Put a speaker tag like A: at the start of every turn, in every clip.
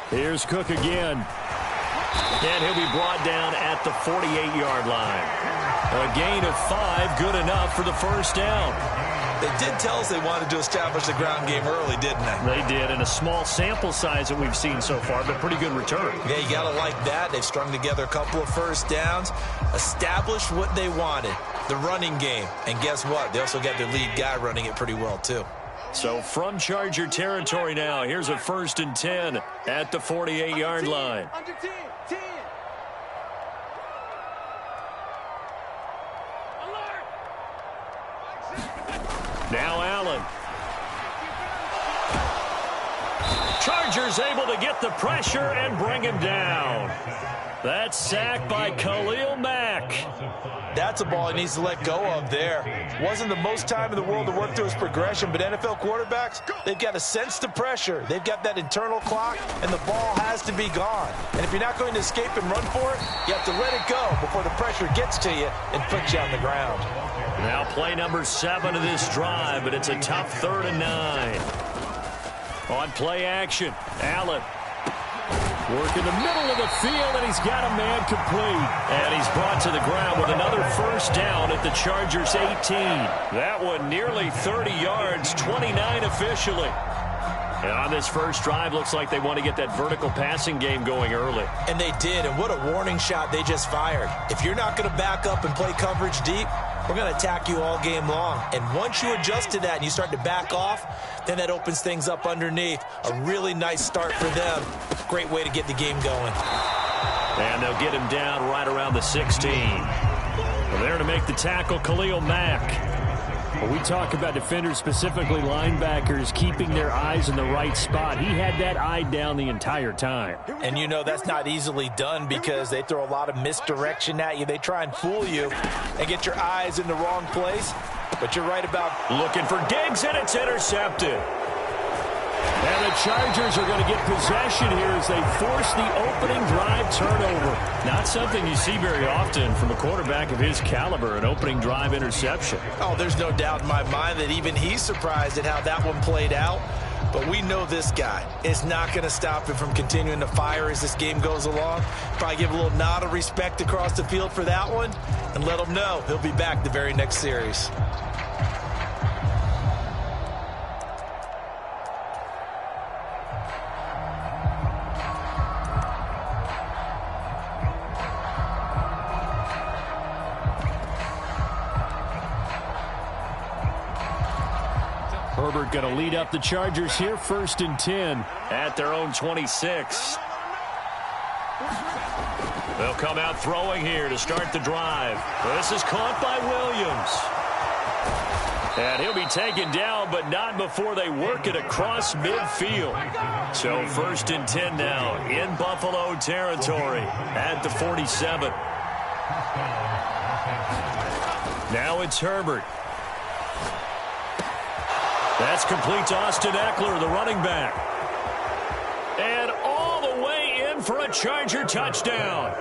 A: Here's Cook again. And he'll be brought down at the 48-yard line. A gain of 5, good enough for the first down.
B: They did tell us they wanted to establish the ground game early, didn't they?
A: They did, in a small sample size that we've seen so far, but pretty good return.
B: Yeah, you got to like that. They've strung together a couple of first downs, established what they wanted, the running game. And guess what? They also got their lead guy running it pretty well, too.
A: So from Charger territory now, here's a 1st and 10 at the 48-yard line.
C: Under 10, 10.
A: Now Allen. Chargers able to get the pressure and bring him down. That's sacked by Khalil Mack.
B: That's a ball he needs to let go of there. Wasn't the most time in the world to work through his progression, but NFL quarterbacks, they've got to sense the pressure. They've got that internal clock, and the ball has to be gone. And if you're not going to escape and run for it, you have to let it go before the pressure gets to you and puts you on the ground.
A: Now play number 7 of this drive, but it's a tough 3rd and 9. On play action, Allen. Work in the middle of the field, and he's got a man complete. And he's brought to the ground with another first down at the Chargers' 18. That one nearly 30 yards, 29 officially. And on this first drive, looks like they want to get that vertical passing game going early.
B: And they did, and what a warning shot they just fired. If you're not going to back up and play coverage deep, we're going to attack you all game long. And once you adjust to that and you start to back off, then that opens things up underneath. A really nice start for them. Great way to get the game going.
A: And they'll get him down right around the 16. Well, there to make the tackle, Khalil Mack. When we talk about defenders, specifically linebackers, keeping their eyes in the right spot, he had that eye down the entire time.
B: And you know that's not easily done because they throw a lot of misdirection at you. They try and fool you and get your eyes in the wrong place. But you're right about
A: looking for Diggs, and it's intercepted. And the Chargers are going to get possession here as they force the opening drive turnover. Not something you see very often from a quarterback of his caliber, an opening drive interception.
B: Oh, there's no doubt in my mind that even he's surprised at how that one played out. But we know this guy is not going to stop him from continuing to fire as this game goes along. Probably give a little nod of respect across the field for that one and let him know he'll be back the very next series.
A: Herbert going to lead up the Chargers here, 1st and 10 at their own 26. They'll come out throwing here to start the drive. This is caught by Williams. And he'll be taken down, but not before they work it across midfield. So 1st and 10 now in Buffalo territory at the 47. Now it's Herbert. That's complete to Austin Eckler, the running back. And all the way in for a Charger touchdown.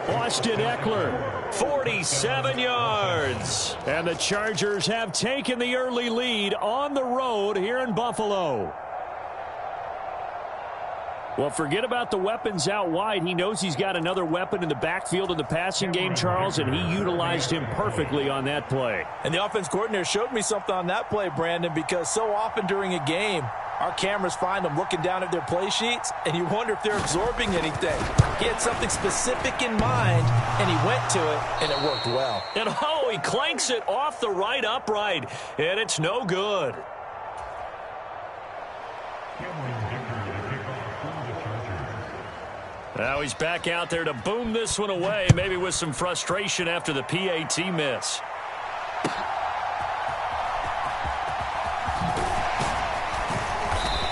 A: Austin Eckler, 47 yards. And the Chargers have taken the early lead on the road here in Buffalo. Well, forget about the weapons out wide. He knows he's got another weapon in the backfield in the passing game, Charles, and he utilized him perfectly on that play.
B: And the offense coordinator showed me something on that play, Brandon, because so often during a game, our cameras find them looking down at their play sheets, and you wonder if they're absorbing anything. He had something specific in mind, and he went to it, and it worked well.
A: And, oh, he clanks it off the right upright, and it's no good. Now he's back out there to boom this one away, maybe with some frustration after the PAT miss.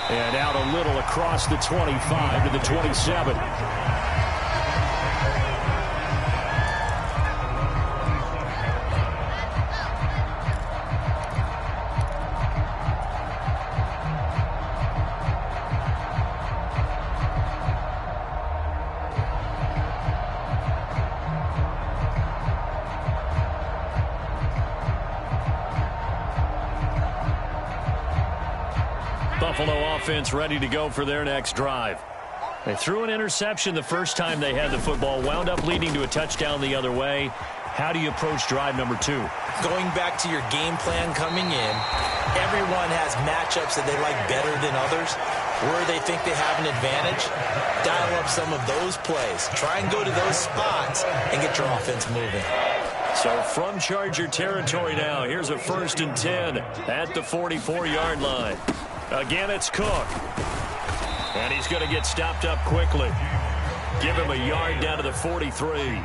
A: And out a little across the 25 to the 27. Buffalo offense ready to go for their next drive. They threw an interception the first time they had the football, wound up leading to a touchdown the other way. How do you approach drive number 2?
B: Going back to your game plan coming in, everyone has matchups that they like better than others. Where they think they have an advantage, dial up some of those plays. Try and go to those spots and get your offense moving.
A: So from Charger territory now, here's a 1st and 10 at the 44-yard line. Again, it's Cook. And he's going to get stopped up quickly. Give him a yard down to the 43.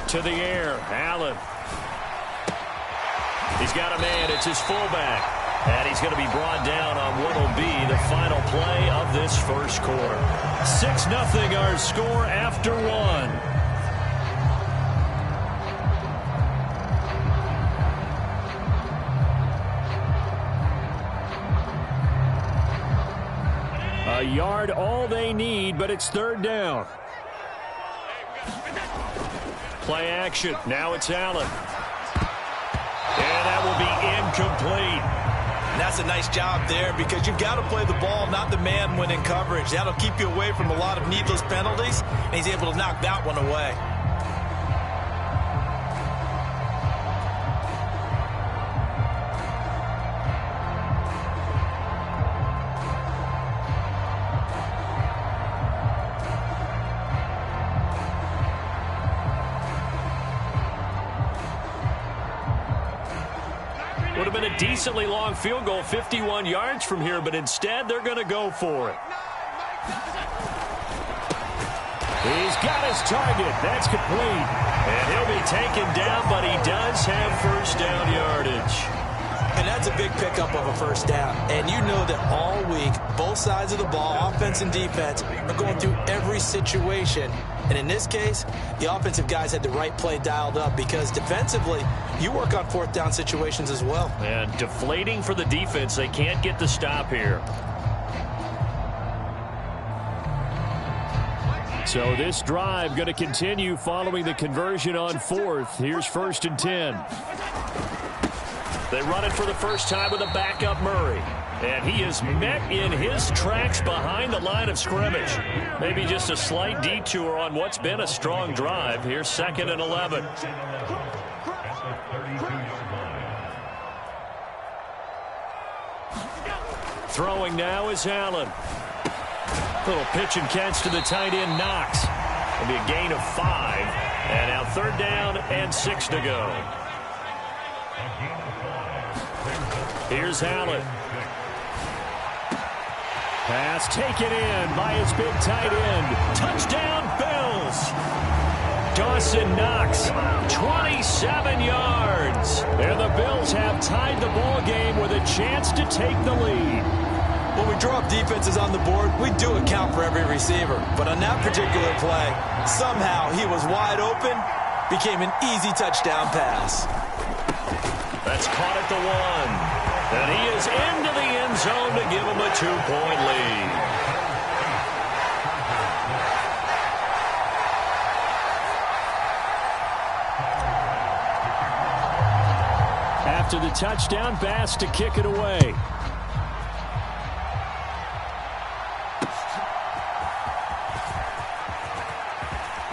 A: To the air, Allen. He's got a man. It's his fullback. And he's going to be brought down on what will be the final play of this first quarter. 6-0 our score after 1. A yard all they need, but it's 3rd down. Play action. Now it's Allen. And that will be incomplete.
B: And that's a nice job there because you've got to play the ball, not the man when in coverage. That'll keep you away from a lot of needless penalties, and he's able to knock that one away.
A: Would have been a decently long field goal, 51 yards from here, but instead they're going to go for it. He's got his target. That's complete. And he'll be taken down, but he does have first down yardage.
B: And that's a big pickup of a first down. And you know that all week, both sides of the ball, offense and defense, are going through every situation. And in this case, the offensive guys had the right play dialed up because defensively, you work on 4th down situations as well.
A: And deflating for the defense. They can't get the stop here. So this drive going to continue following the conversion on 4th. Here's 1st and 10. They run it for the first time with a backup Murray. And he is met in his tracks behind the line of scrimmage. Maybe just a slight detour on what's been a strong drive. Here's 2nd and 11. Throwing now is Allen. Little pitch and catch to the tight end, Knox. It'll be a gain of 5. And now 3rd down and 6 to go. Here's Allen. Pass taken in by his big tight end. Touchdown, Bills. Dawson Knox, 27 yards. And the Bills have tied the ball game with a chance to take the lead.
B: When we draw up defenses on the board, we do account for every receiver. But on that particular play, somehow he was wide open, became an easy touchdown pass.
A: That's caught at the 1. And he is into the end zone to give him a 2-point lead. After the touchdown, Bass to kick it away.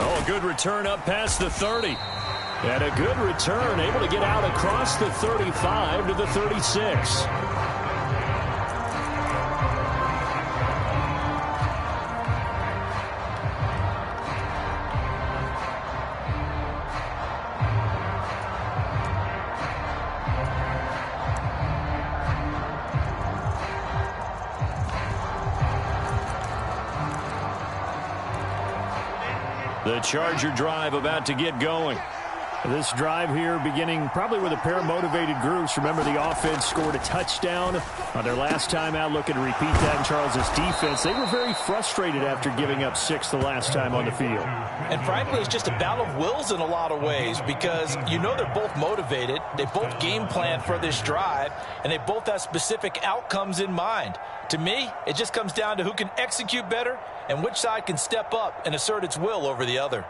A: Oh, a good return up past the 30. And a good return, able to get out across the 35 to the 36. The Charger drive about to get going. This drive here beginning probably with a pair of motivated groups. Remember, the offense scored a touchdown on their last time out. Looking to repeat that in Charles' defense. They were very frustrated after giving up 6 the last time on the field.
B: And frankly, it's just a battle of wills in a lot of ways because you know they're both motivated. They both game plan for this drive, and they both have specific outcomes in mind. To me, it just comes down to who can execute better and which side can step up and assert its will over the other.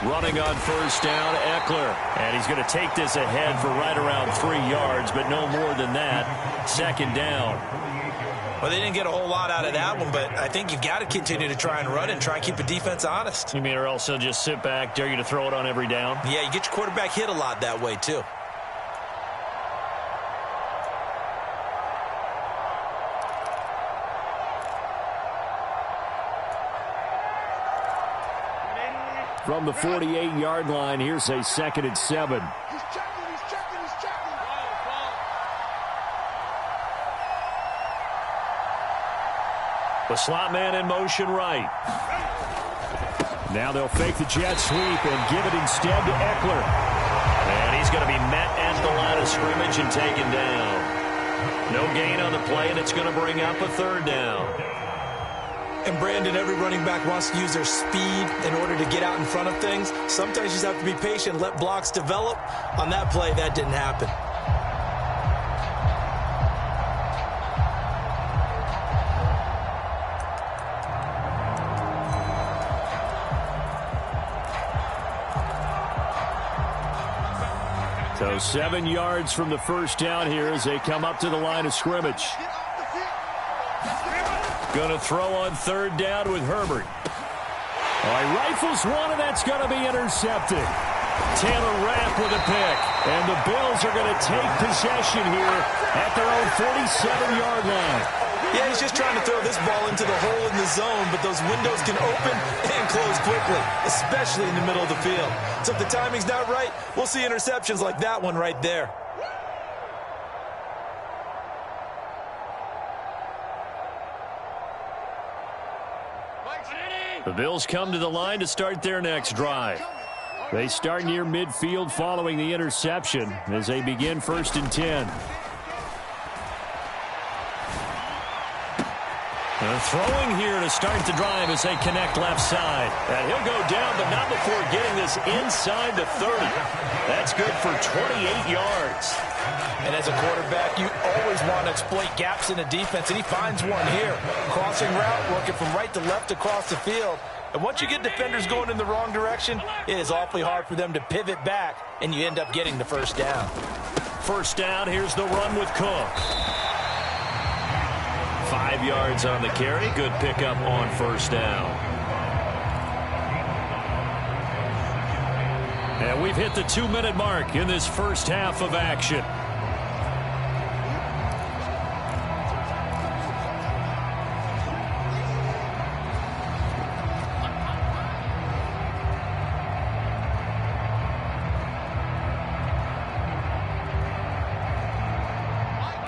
A: Running on first down, Eckler. And he's going to take this ahead for right around 3 yards, but no more than that. Second down.
B: Well, they didn't get a whole lot out of that one, but I think you've got to continue to try and run and try and keep the defense honest.
A: You mean or else they'll just sit back, dare you to throw it on every down?
B: Yeah, you get your quarterback hit a lot that way, too.
A: From the 48-yard line, here's a 2nd and 7.
C: He's checking.
A: The slot man in motion right. Now they'll fake the jet sweep and give it instead to Eckler. And he's going to be met at the line of scrimmage and taken down. No gain on the play, and it's going to bring up a 3rd down.
B: And Brandon, every running back wants to use their speed in order to get out in front of things. Sometimes you just have to be patient and let blocks develop. On that play, that didn't happen.
A: So 7 yards from the first down here as they come up to the line of scrimmage. Going to throw on 3rd down with Herbert. All right, rifles one, and that's going to be intercepted. Taylor Rapp with a pick. And the Bills are going to take possession here at their own 47-yard line.
B: Yeah, he's just trying to throw this ball into the hole in the zone, but those windows can open and close quickly, especially in the middle of the field. So if the timing's not right, we'll see interceptions like that one right there.
A: The Bills come to the line to start their next drive. They start near midfield following the interception as they begin 1st and 10. Throwing here to start the drive as they connect left side. And he'll go down, but not before getting this inside the 30. That's good for 28 yards.
B: And as a quarterback, you always want to exploit gaps in the defense, and he finds one here. Crossing route, working from right to left across the field. And once you get defenders going in the wrong direction, it is awfully hard for them to pivot back, and you end up getting the 1st down.
A: 1st down, here's the run with Cook. 5 yards on the carry. Good pickup on 1st down. And we've hit the 2-minute mark in this first half of action.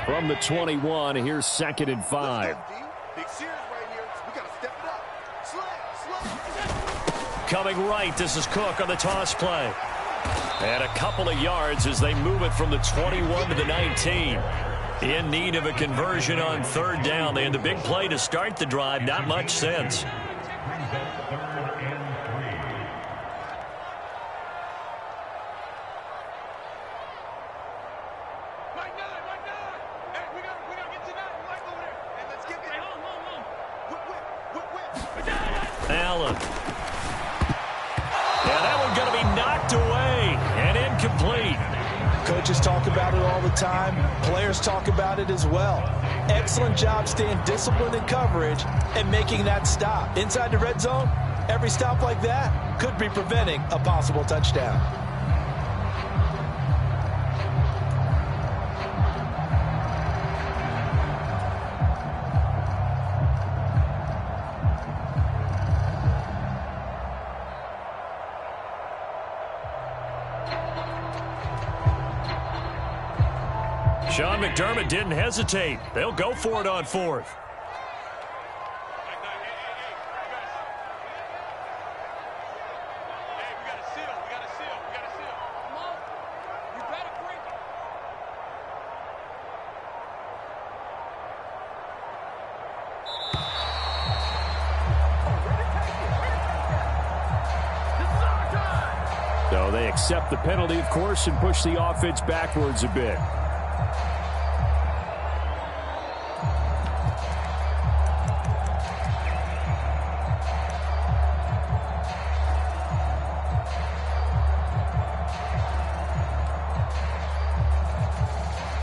A: From the 21, here's 2nd and 5.
C: Big series right here. We got to step it up. Slant.
A: Coming right, this is Cook on the toss play. And a couple of yards as they move it from the 21 to the 19. In need of a conversion on 3rd down. They had the big play to start the drive. Not much sense. Allen. Yeah, that one going to be knocked away and incomplete.
B: Coaches talk about it all the time. Players talk about it as well. Excellent job staying disciplined in coverage and making that stop. Inside the red zone, every stop like that could be preventing a possible touchdown.
A: Sean McDermott didn't hesitate. They'll go for it on fourth. So they accept the penalty, of course, and push the offense backwards a bit.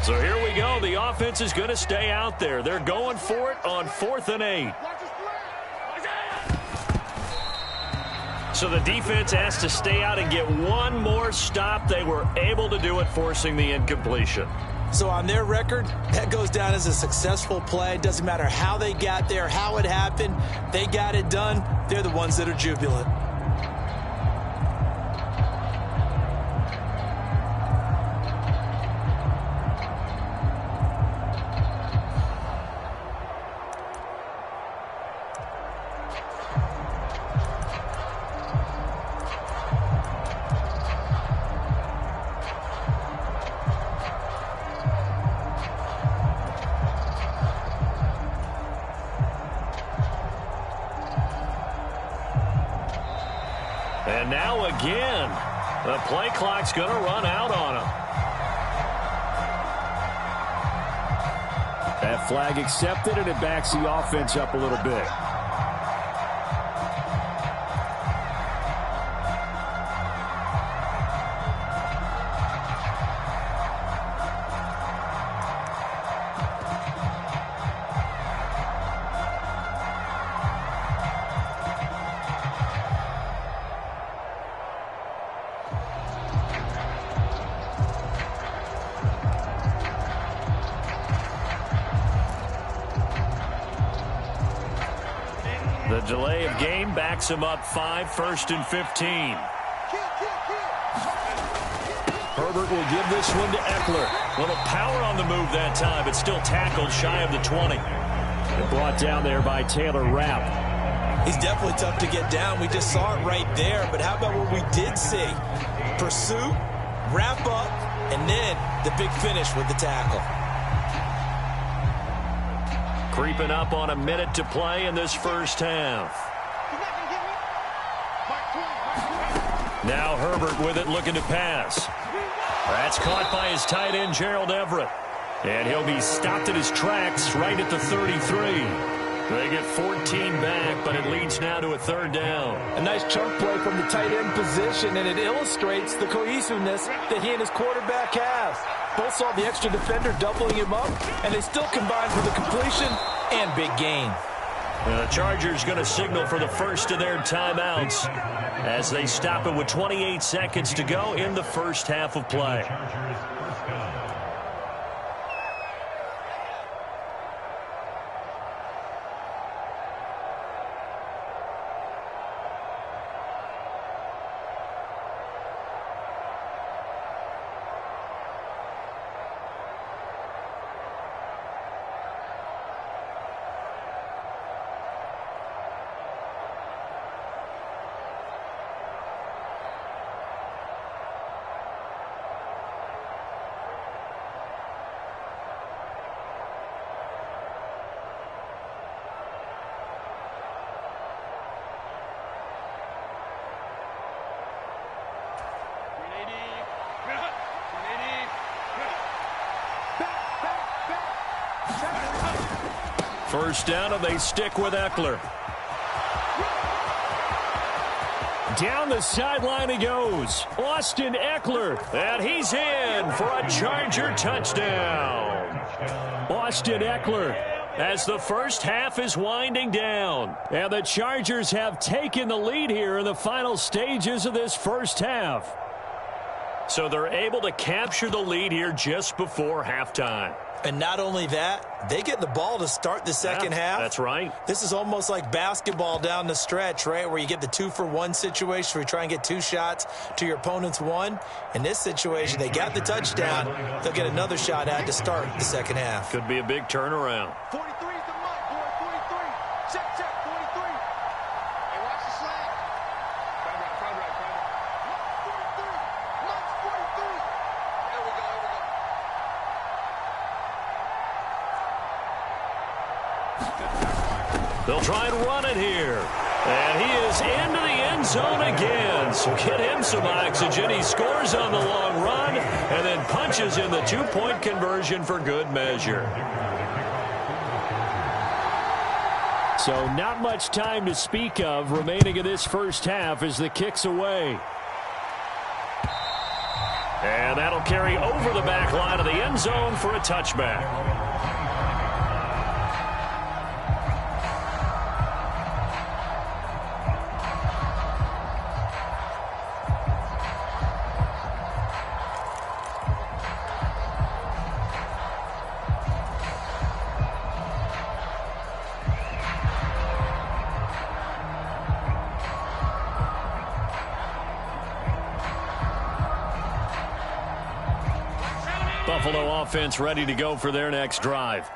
A: So here we go. The offense is going to stay out there. They're going for it on 4th and 8. So the defense has to stay out and get one more stop. They were able to do it, forcing the incompletion.
B: So on their record, that goes down as a successful play. Doesn't matter how they got there, how it happened. They got it done. They're the ones that are jubilant.
A: And now again, the play clock's going to run out on him. That flag accepted, and it backs the offense up a little bit. The delay of game backs him up 5, 1st and 15. Herbert will give this one to Eckler. A little power on the move that time, but still tackled shy of the 20. And brought down there by Taylor Rapp.
B: He's definitely tough to get down. We just saw it right there. But how about what we did see? Pursuit, wrap up, and then the big finish with the tackle.
A: Creeping up on a minute to play in this first half. Now Herbert with it, looking to pass. That's caught by his tight end, Gerald Everett. And he'll be stopped in his tracks right at the 33. They get 14 back, but it leads now to a 3rd down.
B: A nice chunk play from the tight end position, and it illustrates the cohesiveness that he and his quarterback have. Both saw the extra defender doubling him up, and they still combined for the completion and big gain.
A: The Chargers going to signal for the first of their timeouts as they stop it with 28 seconds to go in the first half of play. First down, and they stick with Eckler. Down the sideline he goes. Austin Eckler, and he's in for a Charger touchdown. Austin Eckler, as the first half is winding down. And the Chargers have taken the lead here in the final stages of this first half. So they're able to capture the lead here just before halftime.
B: And not only that, they get the ball to start the second half.
A: That's right.
B: This is almost like basketball down the stretch, right, where you get the 2-for-1 situation where you try and get 2 shots to your opponent's 1. In this situation, they got the touchdown. They'll get another shot at to start the second half.
A: Could be a big turnaround.
C: 43 is the mark, boy. 43. Check, 43. Hey, watch the slant. Front right. 43. Mark's 43. There we go.
A: They'll try and run it here. And he is into the end zone again. So get him some oxygen. He scores on the long run and then punches in the 2-point conversion for good measure. So not much time to speak of remaining in this first half as the kick's away. And that'll carry over the back line of the end zone for a touchback. Buffalo offense ready to go for their next drive.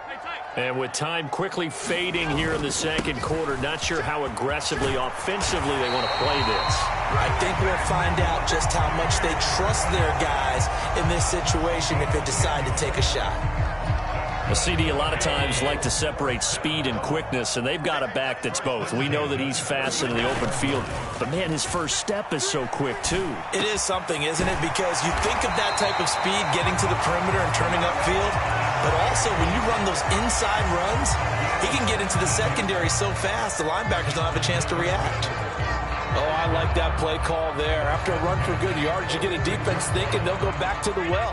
A: And with time quickly fading here in the second quarter, not sure how aggressively, offensively they want to play this.
B: I think we'll find out just how much they trust their guys in this situation if they decide to take a shot.
A: A CD a lot of times like to separate speed and quickness, and they've got a back that's both. We know that he's fast in the open field, but, man, his first step is so quick, too.
B: It is something, isn't it? Because you think of that type of speed getting to the perimeter and turning upfield, but also when you run those inside runs, he can get into the secondary so fast the linebackers don't have a chance to react.
D: Oh, I like that play call there. After a run for good yardage, you get a defense thinking they'll go back to the well.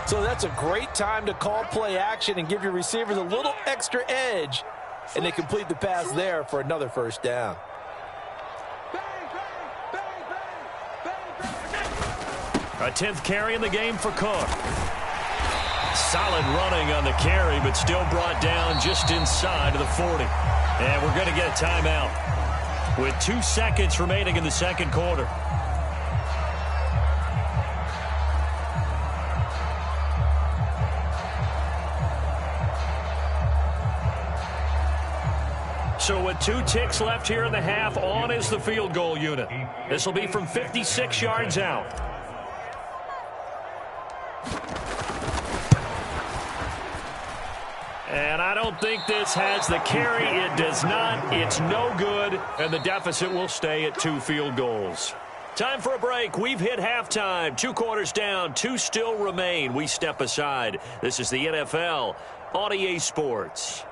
D: So that's a great time to call play action and give your receivers a little extra edge. And they complete the pass there for another first down.
A: A 10th carry in the game for Cook. Solid running on the carry, but still brought down just inside of the 40. And we're going to get a timeout with 2 seconds remaining in the second quarter. So with 2 ticks left here in the half, on is the field goal unit. This will be from 56 yards out. And I don't think this has the carry. It does not. It's no good. And the deficit will stay at 2 field goals. Time for a break. We've hit halftime. 2 quarters down. 2 still remain. We step aside. This is the NFL on EA Sports.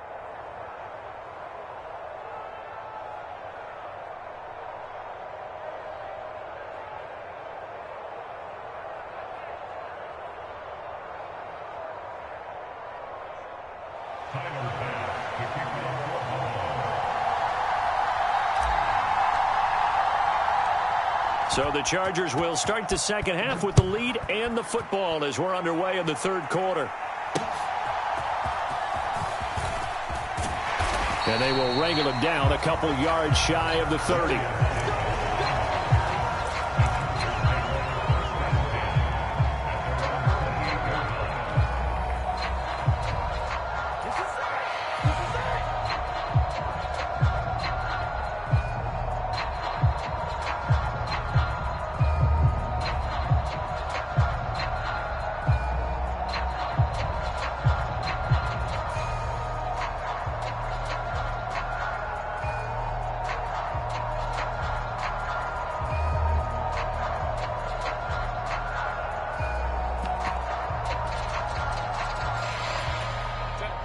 A: So the Chargers will start the second half with the lead and the football as we're underway in the third quarter. And they will wrangle him down a couple yards shy of the 30.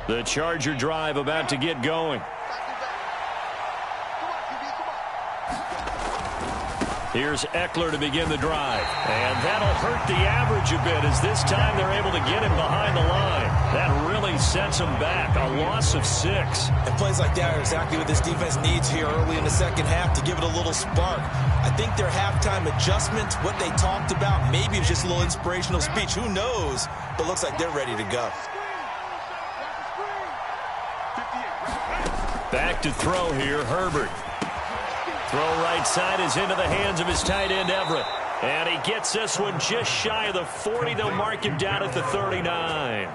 A: The Charger drive about to get going. Here's Eckler to begin the drive. And that'll hurt the average a bit as this time they're able to get him behind the line. That really sends him back. A loss of 6.
B: And plays like that are exactly what this defense needs here early in the second half to give it a little spark. I think their halftime adjustments, what they talked about, maybe it was just a little inspirational speech. Who knows? But looks like they're ready to go.
A: Back to throw here, Herbert. Throw right side is into the hands of his tight end, Everett. And he gets this one just shy of the 40. They'll mark him down at the 39.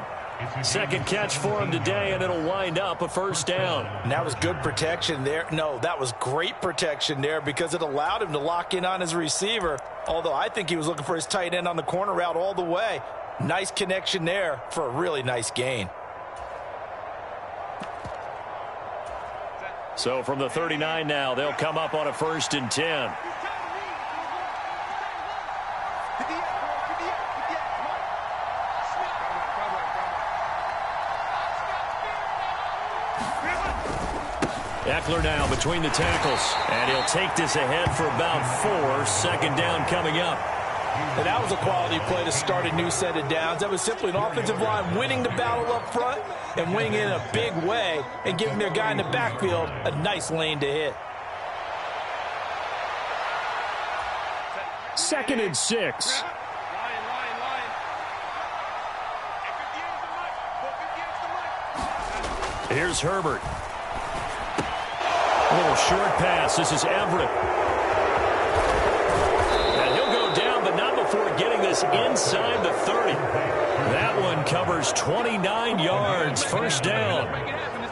A: Second catch for him today, and it'll wind up a first down.
B: And that was good protection there. No, that was great protection there because it allowed him to lock in on his receiver, although I think he was looking for his tight end on the corner route all the way. Nice connection there for a really nice gain.
A: So from the 39 now, they'll come up on a 1st and 10. Eckler now between the tackles, and he'll take this ahead for about 4. Second down coming up.
B: And that was a quality play to start a new set of downs. That was simply an offensive line winning the battle up front and winning it in a big way and giving their guy in the backfield a nice lane to hit.
A: 2nd and 6. Here's Herbert. A little short pass. This is Everett. And he'll go down, but not before getting this inside the 30. That one covers 29 yards. First down.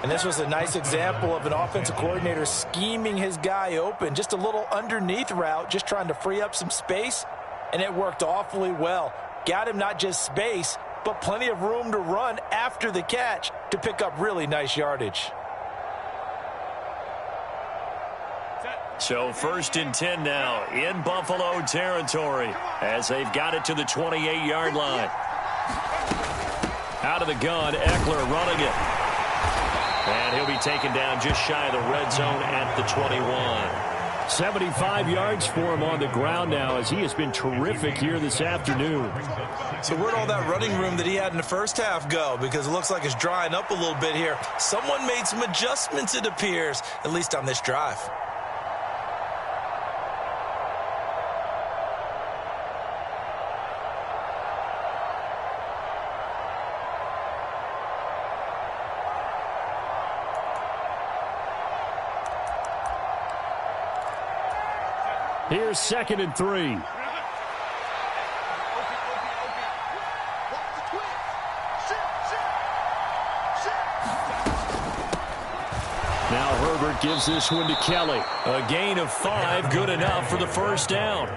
B: And this was a nice example of an offensive coordinator scheming his guy open. Just a little underneath route, just trying to free up some space, and it worked awfully well. Got him not just space, but plenty of room to run after the catch to pick up really nice yardage.
A: So 1st and 10 now in Buffalo territory as they've got it to the 28-yard line. Out of the gun, Eckler running it. And he'll be taken down just shy of the red zone at the 21. 75 yards for him on the ground now as he has been terrific here this afternoon.
B: So where'd all that running room that he had in the first half go? Because it looks like it's drying up a little bit here. Someone made some adjustments, it appears, at least on this drive.
A: Here's 2nd and 3. Now Herbert gives this one to Kelly. A gain of 5, good enough for the first down.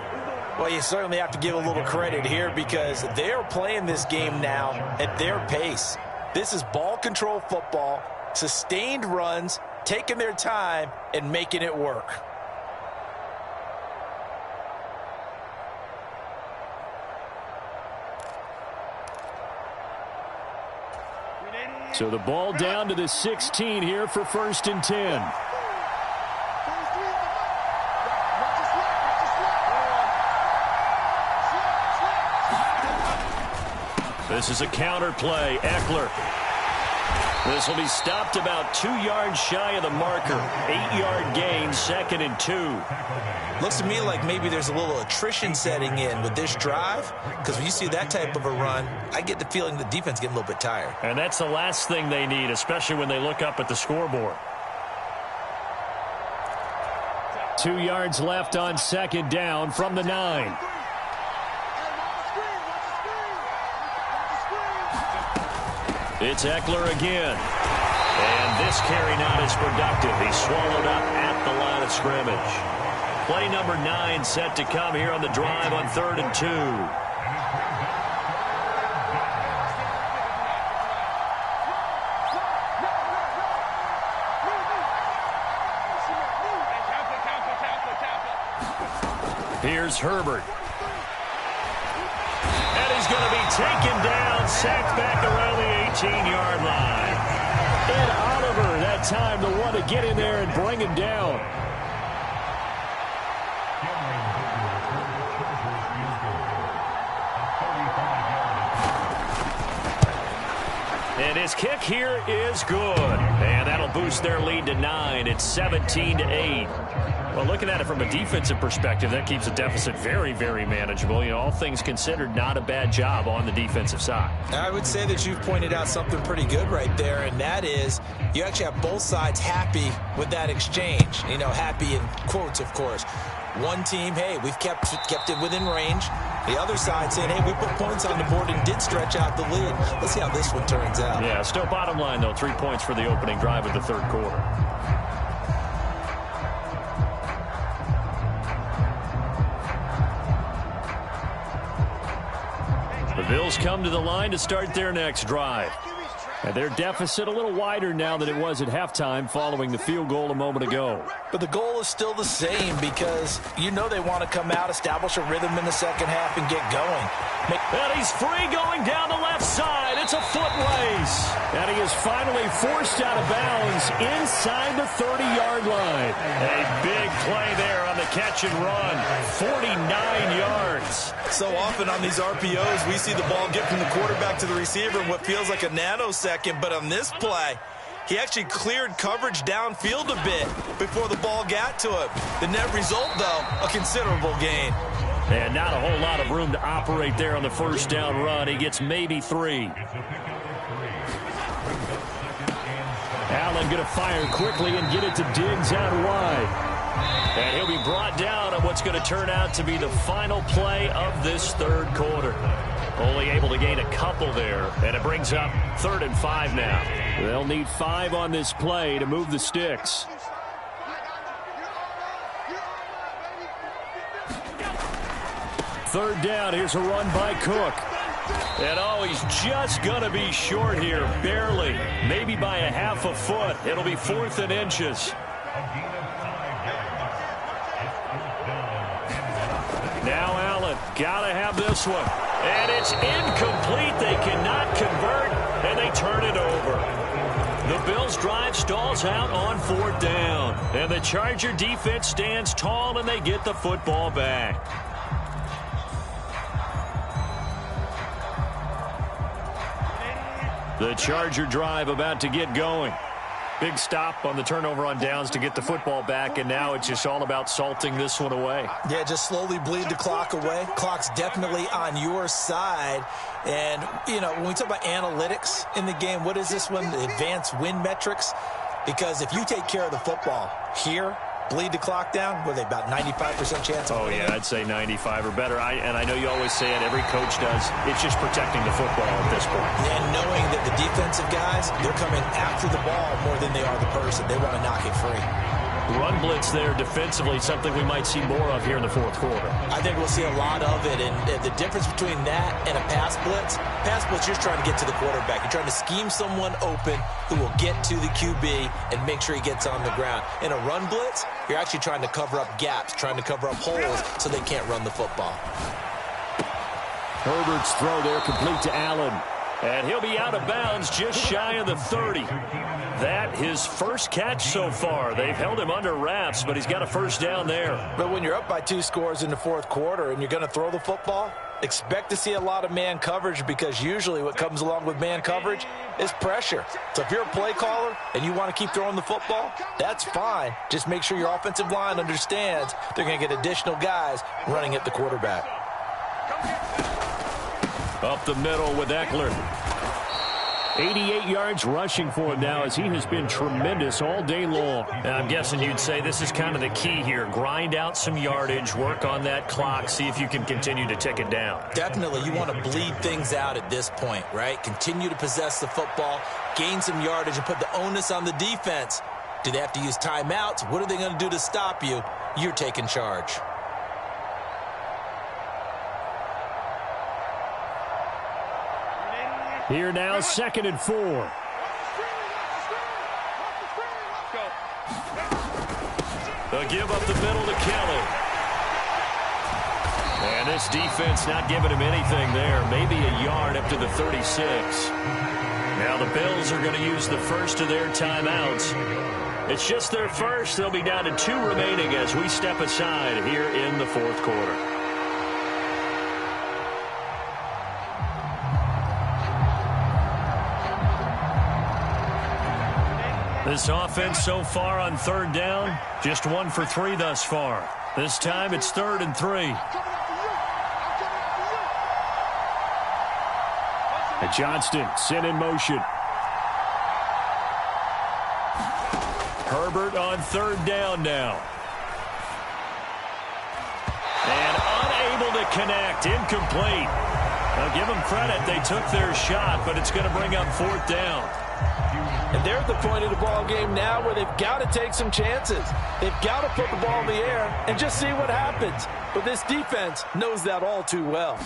B: Well, you certainly have to give a little credit here because they're playing this game now at their pace. This is ball control football, sustained runs, taking their time, and making it work.
A: So the ball down to the 16 here for 1st and 10. This is a counter play. Eckler. This will be stopped about 2 yards shy of the marker. 8-yard gain, 2nd and 2.
B: Looks to me like maybe there's a little attrition setting in with this drive, because when you see that type of a run, I get the feeling the defense getting a little bit tired.
A: And that's the last thing they need, especially when they look up at the scoreboard. 2 yards left on 2nd down from the 9. It's Eckler again. And this carry not as productive. He's swallowed up at the line of scrimmage. Play number 9 set to come here on the drive on 3rd and 2. Here's Herbert. And he's going to be taken down, sacked back around the 18-yard line. Ed Oliver, that time, the one to get in there and bring him down. And his kick here is good. And that'll boost their lead to 9. It's 17-8. Well, looking at it from a defensive perspective, that keeps the deficit very, very manageable. You know, all things considered, not a bad job on the defensive side.
D: I would say that you've pointed out something pretty good right there, and that is you actually have both sides happy with that exchange. You know, happy in quotes, of course. One team, hey, we've kept it within range. The other side saying, hey, we put points on the board and did stretch out the lead. Let's see how this one turns out.
A: Yeah, still bottom line, though, 3 points for the opening drive of the third quarter. The Bills come to the line to start their next drive. And their deficit a little wider now than it was at halftime following the field goal a moment ago.
D: But the goal is still the same because you know they want to come out, establish a rhythm in the second half, and get going.
A: And he's free going down the left side. It's a foot race. And he is finally forced out of bounds inside the 30-yard line. A big play there on the catch and run. 49 yards.
B: So often on these RPOs, we see the ball get from the quarterback to the receiver in what feels like a nanosecond. But on this play, he actually cleared coverage downfield a bit before the ball got to him. The net result, though, a considerable gain.
A: And not a whole lot of room to operate there on the first down run. He gets maybe 3. Allen going to fire quickly and get it to Diggs out wide. And he'll be brought down on what's going to turn out to be the final play of this third quarter. Only able to gain a couple there, and it brings up 3rd and 5 now. They'll need 5 on this play to move the sticks. Third down, here's a run by Cook. And oh, he's just going to be short here, barely. Maybe by a half a foot. It'll be 4th and inches. Now Allen, gotta have this one. And it's incomplete. They cannot convert, and they turn it over. The Bills' drive stalls out on 4th down. And the Charger defense stands tall, and they get the football back. The Charger drive about to get going. Big stop on the turnover on downs to get the football back, and now it's just all about salting this one away.
D: Yeah, just slowly bleed the clock away. Clock's definitely on your side. And, you know, when we talk about analytics in the game, what is this one? Advanced win metrics? Because if you take care of the football here, bleed the clock down, were they about 95% chance of winning?
A: Yeah, I'd say 95 or better. And I know you always say it, every coach does. It's just protecting the football at this point.
D: And knowing that the defensive guys, they're coming after the ball more than they are the person. They want to knock it free.
A: Run blitz there defensively, something we might see more of here in the fourth quarter.
D: I think we'll see a lot of it, and the difference between that and a pass blitz, you're just trying to get to the quarterback. You're trying to scheme someone open who will get to the QB and make sure he gets on the ground. In a run blitz, you're actually trying to cover up gaps, trying to cover up holes so they can't run the football.
A: Herbert's throw there complete to Allen. And he'll be out of bounds just shy of the 30. That his first catch so far. They've held him under wraps, but he's got a first down there.
D: But when you're up by 2 scores in the fourth quarter and you're going to throw the football, expect to see a lot of man coverage, because usually what comes along with man coverage is pressure. So if you're a play caller and you want to keep throwing the football, that's fine. Just make sure your offensive line understands they're going to get additional guys running at the quarterback.
A: Up the middle with Eckler. 88 yards rushing for him now, as he has been tremendous all day long. I'm guessing you'd say this is kind of the key here. Grind out some yardage, work on that clock, see if you can continue to tick it down.
D: Definitely. You want to bleed things out at this point, right? Continue to possess the football, gain some yardage, and put the onus on the defense. Do they have to use timeouts? What are they going to do to stop you? You're taking charge.
A: Here now, 2nd and 4. They'll give up the middle to Kelly. And this defense not giving him anything there. Maybe a yard up to the 36. Now the Bills are going to use the first of their timeouts. It's just their first. They'll be down to 2 remaining as we step aside here in the fourth quarter. This offense so far on third down, just 1 for 3 thus far. This time it's 3rd and 3. And Johnston sent in motion. Herbert on 3rd down now. And unable to connect. Incomplete. Now give them credit. They took their shot, but it's going to bring up 4th down.
D: And they're at the point of the ball game now where they've got to take some chances. They've got to put the ball in the air and just see what happens. But this defense knows that all too well.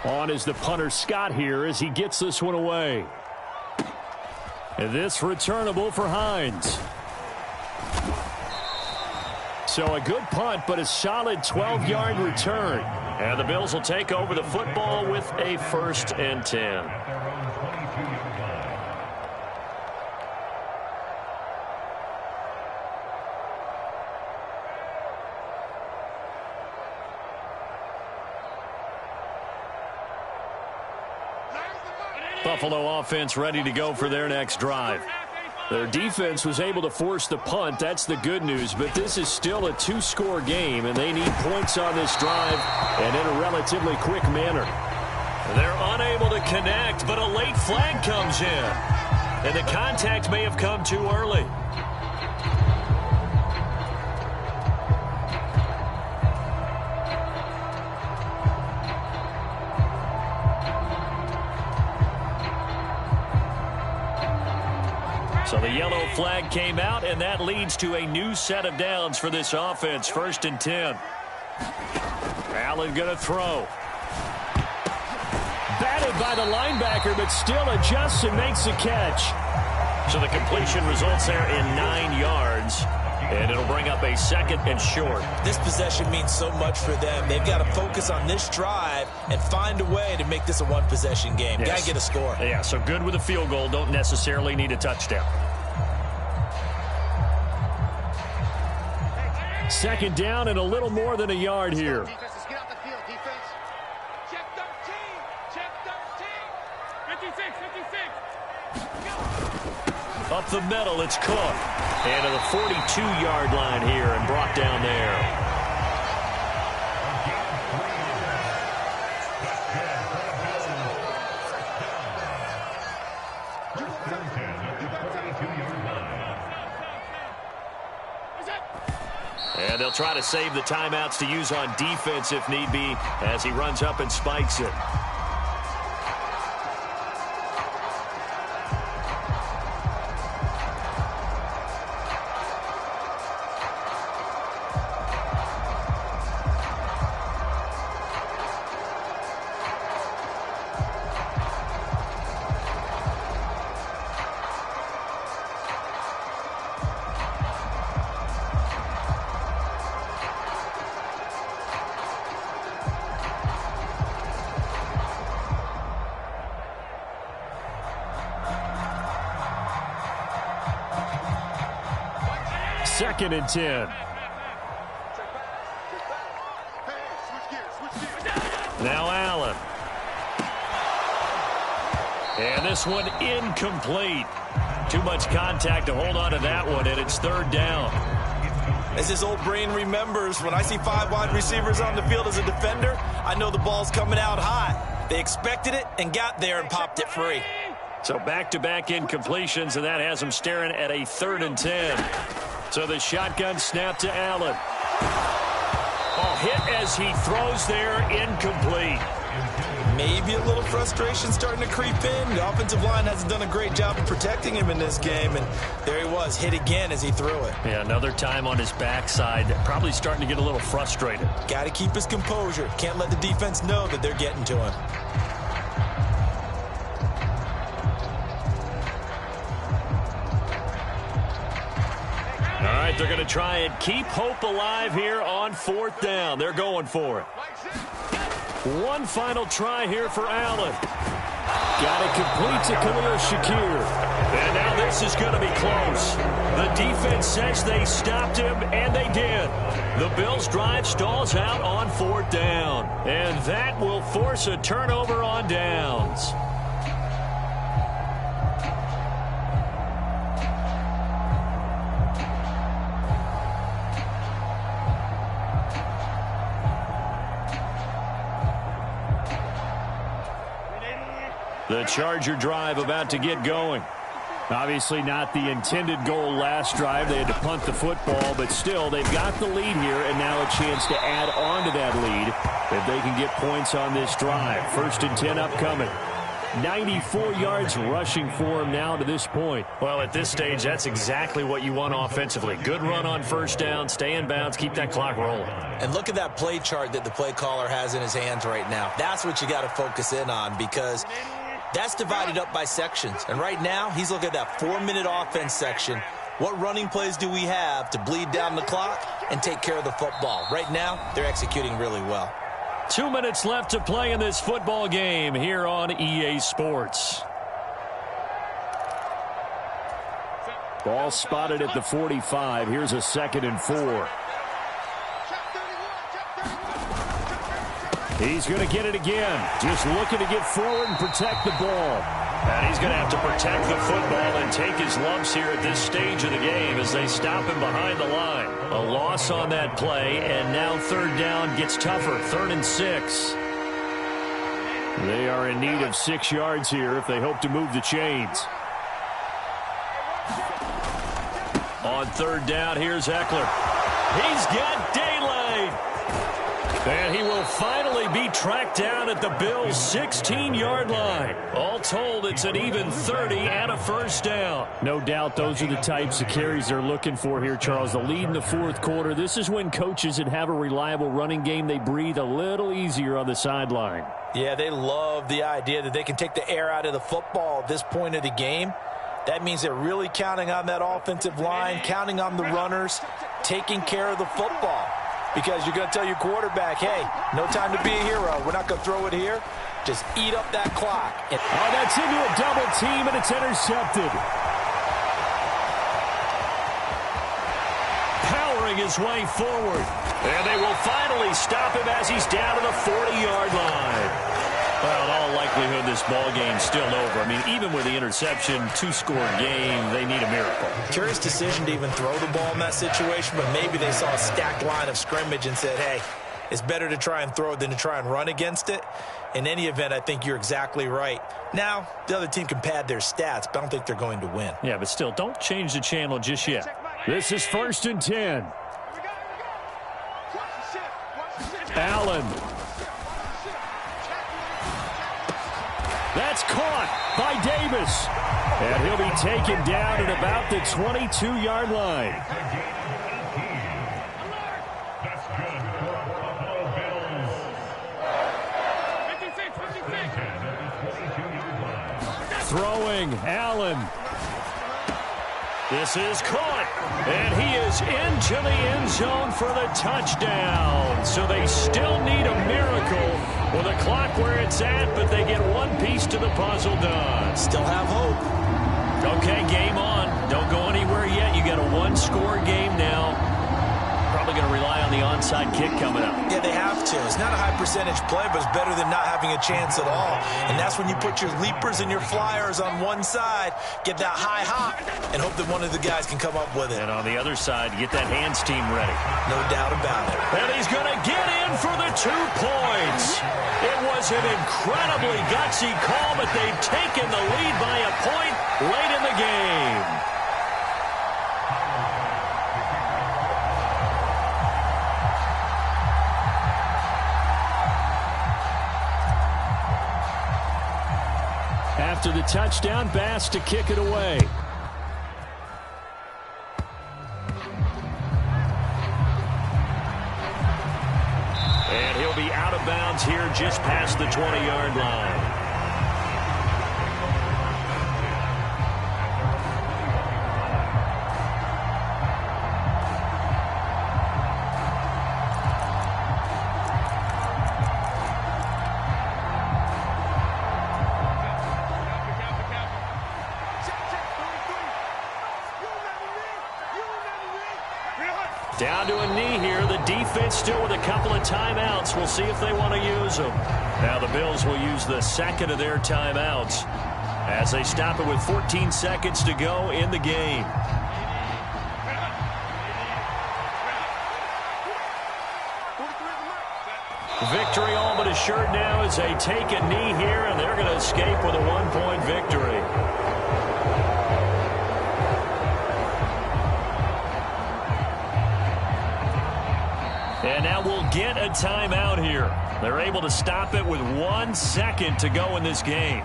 A: On is the punter Scott here as he gets this one away. And this returnable for Hines. So a good punt, but a solid 12-yard return. And the Bills will take over the football with a 1st and 10. Buffalo offense ready to go for their next drive. Their defense was able to force the punt. That's the good news. But this is still a 2-score game, and they need points on this drive and in a relatively quick manner. They're unable to connect, but a late flag comes in. And the contact may have come too early. So the yellow flag came out, and that leads to a new set of downs for this offense. 1st and 10. Allen going to throw. Batted by the linebacker, but still adjusts and makes the catch. So the completion results there in 9 yards. And it'll bring up a 2nd and short.
B: This possession means so much for them. They've got to focus on this drive and find a way to make this a one-possession game.
A: Yes.
B: Got to get a score.
A: Yeah, so good with a field goal. Don't necessarily need a touchdown. 2nd down and a little more than a yard here.
C: Defense, let's get out the field. Defense. Check 13. Check 13. 56.
A: Up the middle, it's Cook. And to the 42-yard line here and brought down there. And they'll try to save the timeouts to use on defense if need be as he runs up and spikes it. Second and 10. Now Allen. And this one incomplete. Too much contact to hold on to that one, and it's 3rd down.
B: As his old brain remembers, when I see 5 wide receivers on the field as a defender, I know the ball's coming out high. They expected it and got there and popped it free.
A: So back-to-back incompletions, and that has him staring at a 3rd and 10. So the shotgun snap to Allen. Oh, hit as he throws there, incomplete.
B: Maybe a little frustration starting to creep in. The offensive line hasn't done a great job of protecting him in this game, and there he was, hit again as he threw it.
A: Yeah, another time on his backside, probably starting to get a little frustrated.
B: Got to keep his composure. Can't let the defense know that they're getting to him.
A: All right, they're going to try and keep hope alive here on 4th down. They're going for it. One final try here for Allen. Got it complete to Khalil Shakir. And now this is going to be close. The defense says they stopped him, and they did. The Bills' drive stalls out on 4th down. And that will force a turnover on downs. The Charger drive about to get going. Obviously not the intended goal last drive. They had to punt the football, but still they've got the lead here and now a chance to add on to that lead if they can get points on this drive. 1st and 10 upcoming. 94 yards rushing for him now to this point.
E: Well, at this stage, that's exactly what you want offensively. Good run on 1st down, stay in bounds, keep that clock rolling.
D: And look at that play chart that the play caller has in his hands right now. That's what you got to focus in on because that's divided up by sections. And right now, he's looking at that 4-minute offense section. What running plays do we have to bleed down the clock and take care of the football? Right now, they're executing really well.
A: 2 minutes left to play in this football game here on EA Sports. Ball spotted at the 45. Here's a 2nd and 4. He's going to get it again. Just looking to get forward and protect the ball.
E: And he's going to have to protect the football and take his lumps here at this stage of the game as they stop him behind the line.
A: A loss on that play, and now 3rd down gets tougher. 3rd and 6. They are in need of 6 yards here if they hope to move the chains. On 3rd down, here's Eckler. He's got daylight. And he will finally be tracked down at the Bills' 16-yard line. All told, it's an even 30 and a 1st down. No doubt those are the types of carries they're looking for here, Charles. The lead in the 4th quarter. This is when coaches that have a reliable running game, they breathe a little easier on the sideline.
D: Yeah, they love the idea that they can take the air out of the football at this point of the game. That means they're really counting on that offensive line, counting on the runners, taking care of the football. Because you're going to tell your quarterback, hey, no time to be a hero. We're not going to throw it here. Just eat up that clock.
A: Oh, that's into a double team, and it's intercepted. Powering his way forward. And they will finally stop him as he's down to the 40-yard line. Well, in all likelihood, this ball game's still over. I mean, even with the interception, 2-score game, they need a miracle.
D: Curious decision to even throw the ball in that situation, but maybe they saw a stacked line of scrimmage and said, hey, it's better to try and throw it than to try and run against it. In any event, I think you're exactly right. Now, the other team can pad their stats, but I don't think they're going to win.
A: Yeah, but still, don't change the channel just yet. This is 1st and 10. Allen. That's caught by Davis. And he'll be taken down at about the 22-yard line. Throwing, Allen. This is caught. And he is into the end zone for the touchdown. So they still need a miracle with the clock where it's at, but they get one piece to the puzzle done.
D: Still have hope.
A: Okay, game on. Don't go anywhere yet. You got a 1-score game now. Probably going to rely on the onside kick coming up.
D: Yeah, they have to. It's not a high percentage play, but it's better than not having a chance at all. And that's when you put your leapers and your flyers on one side, get that high hop, and hope that one of the guys can come up with it.
A: And on the other side, get that hands team ready.
D: No doubt about it.
A: And he's going to get in for the 2 points. It was an incredibly gutsy call, but they've taken the lead by a point late in the game. After the touchdown, Bass to kick it away. And he'll be out of bounds here just past the 20-yard line. Down to a knee here. The defense still with a couple of timeouts. We'll see if they want to use them. Now the Bills will use the second of their timeouts as they stop it with 14 seconds to go in the game. Victory all but assured now as they take a knee here, and they're going to escape with a 1-point victory. And now we'll get a timeout here. They're able to stop it with 1 second to go in this game.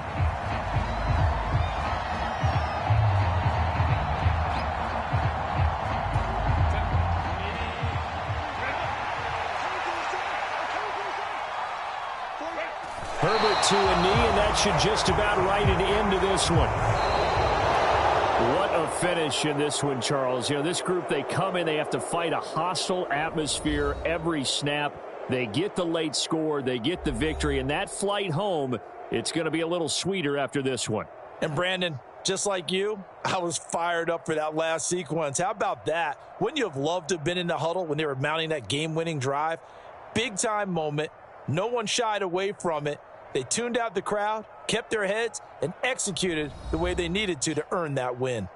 A: Herbert to a knee, and that should just about write an end to this one. What a finish in this one, Charles. You know, this group, they come in, they have to fight a hostile atmosphere every snap. They get the late score, they get the victory, and that flight home, it's going to be a little sweeter after this one.
B: And Brandon, just like you, I was fired up for that last sequence. How about that? Wouldn't you have loved to have been in the huddle when they were mounting that game-winning drive? Big-time moment. No one shied away from it. They tuned out the crowd, kept their heads, and executed the way they needed to earn that win.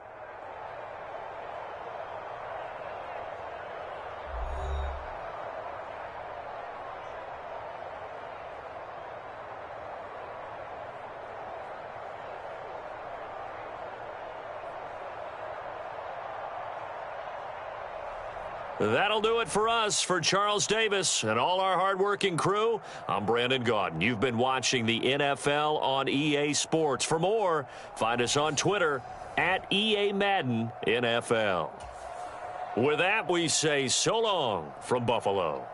A: That'll do it for us. For Charles Davis and all our hardworking crew, I'm Brandon Gaudin. You've been watching the NFL on EA Sports. For more, find us on Twitter at EA Madden NFL. With that, we say so long from Buffalo.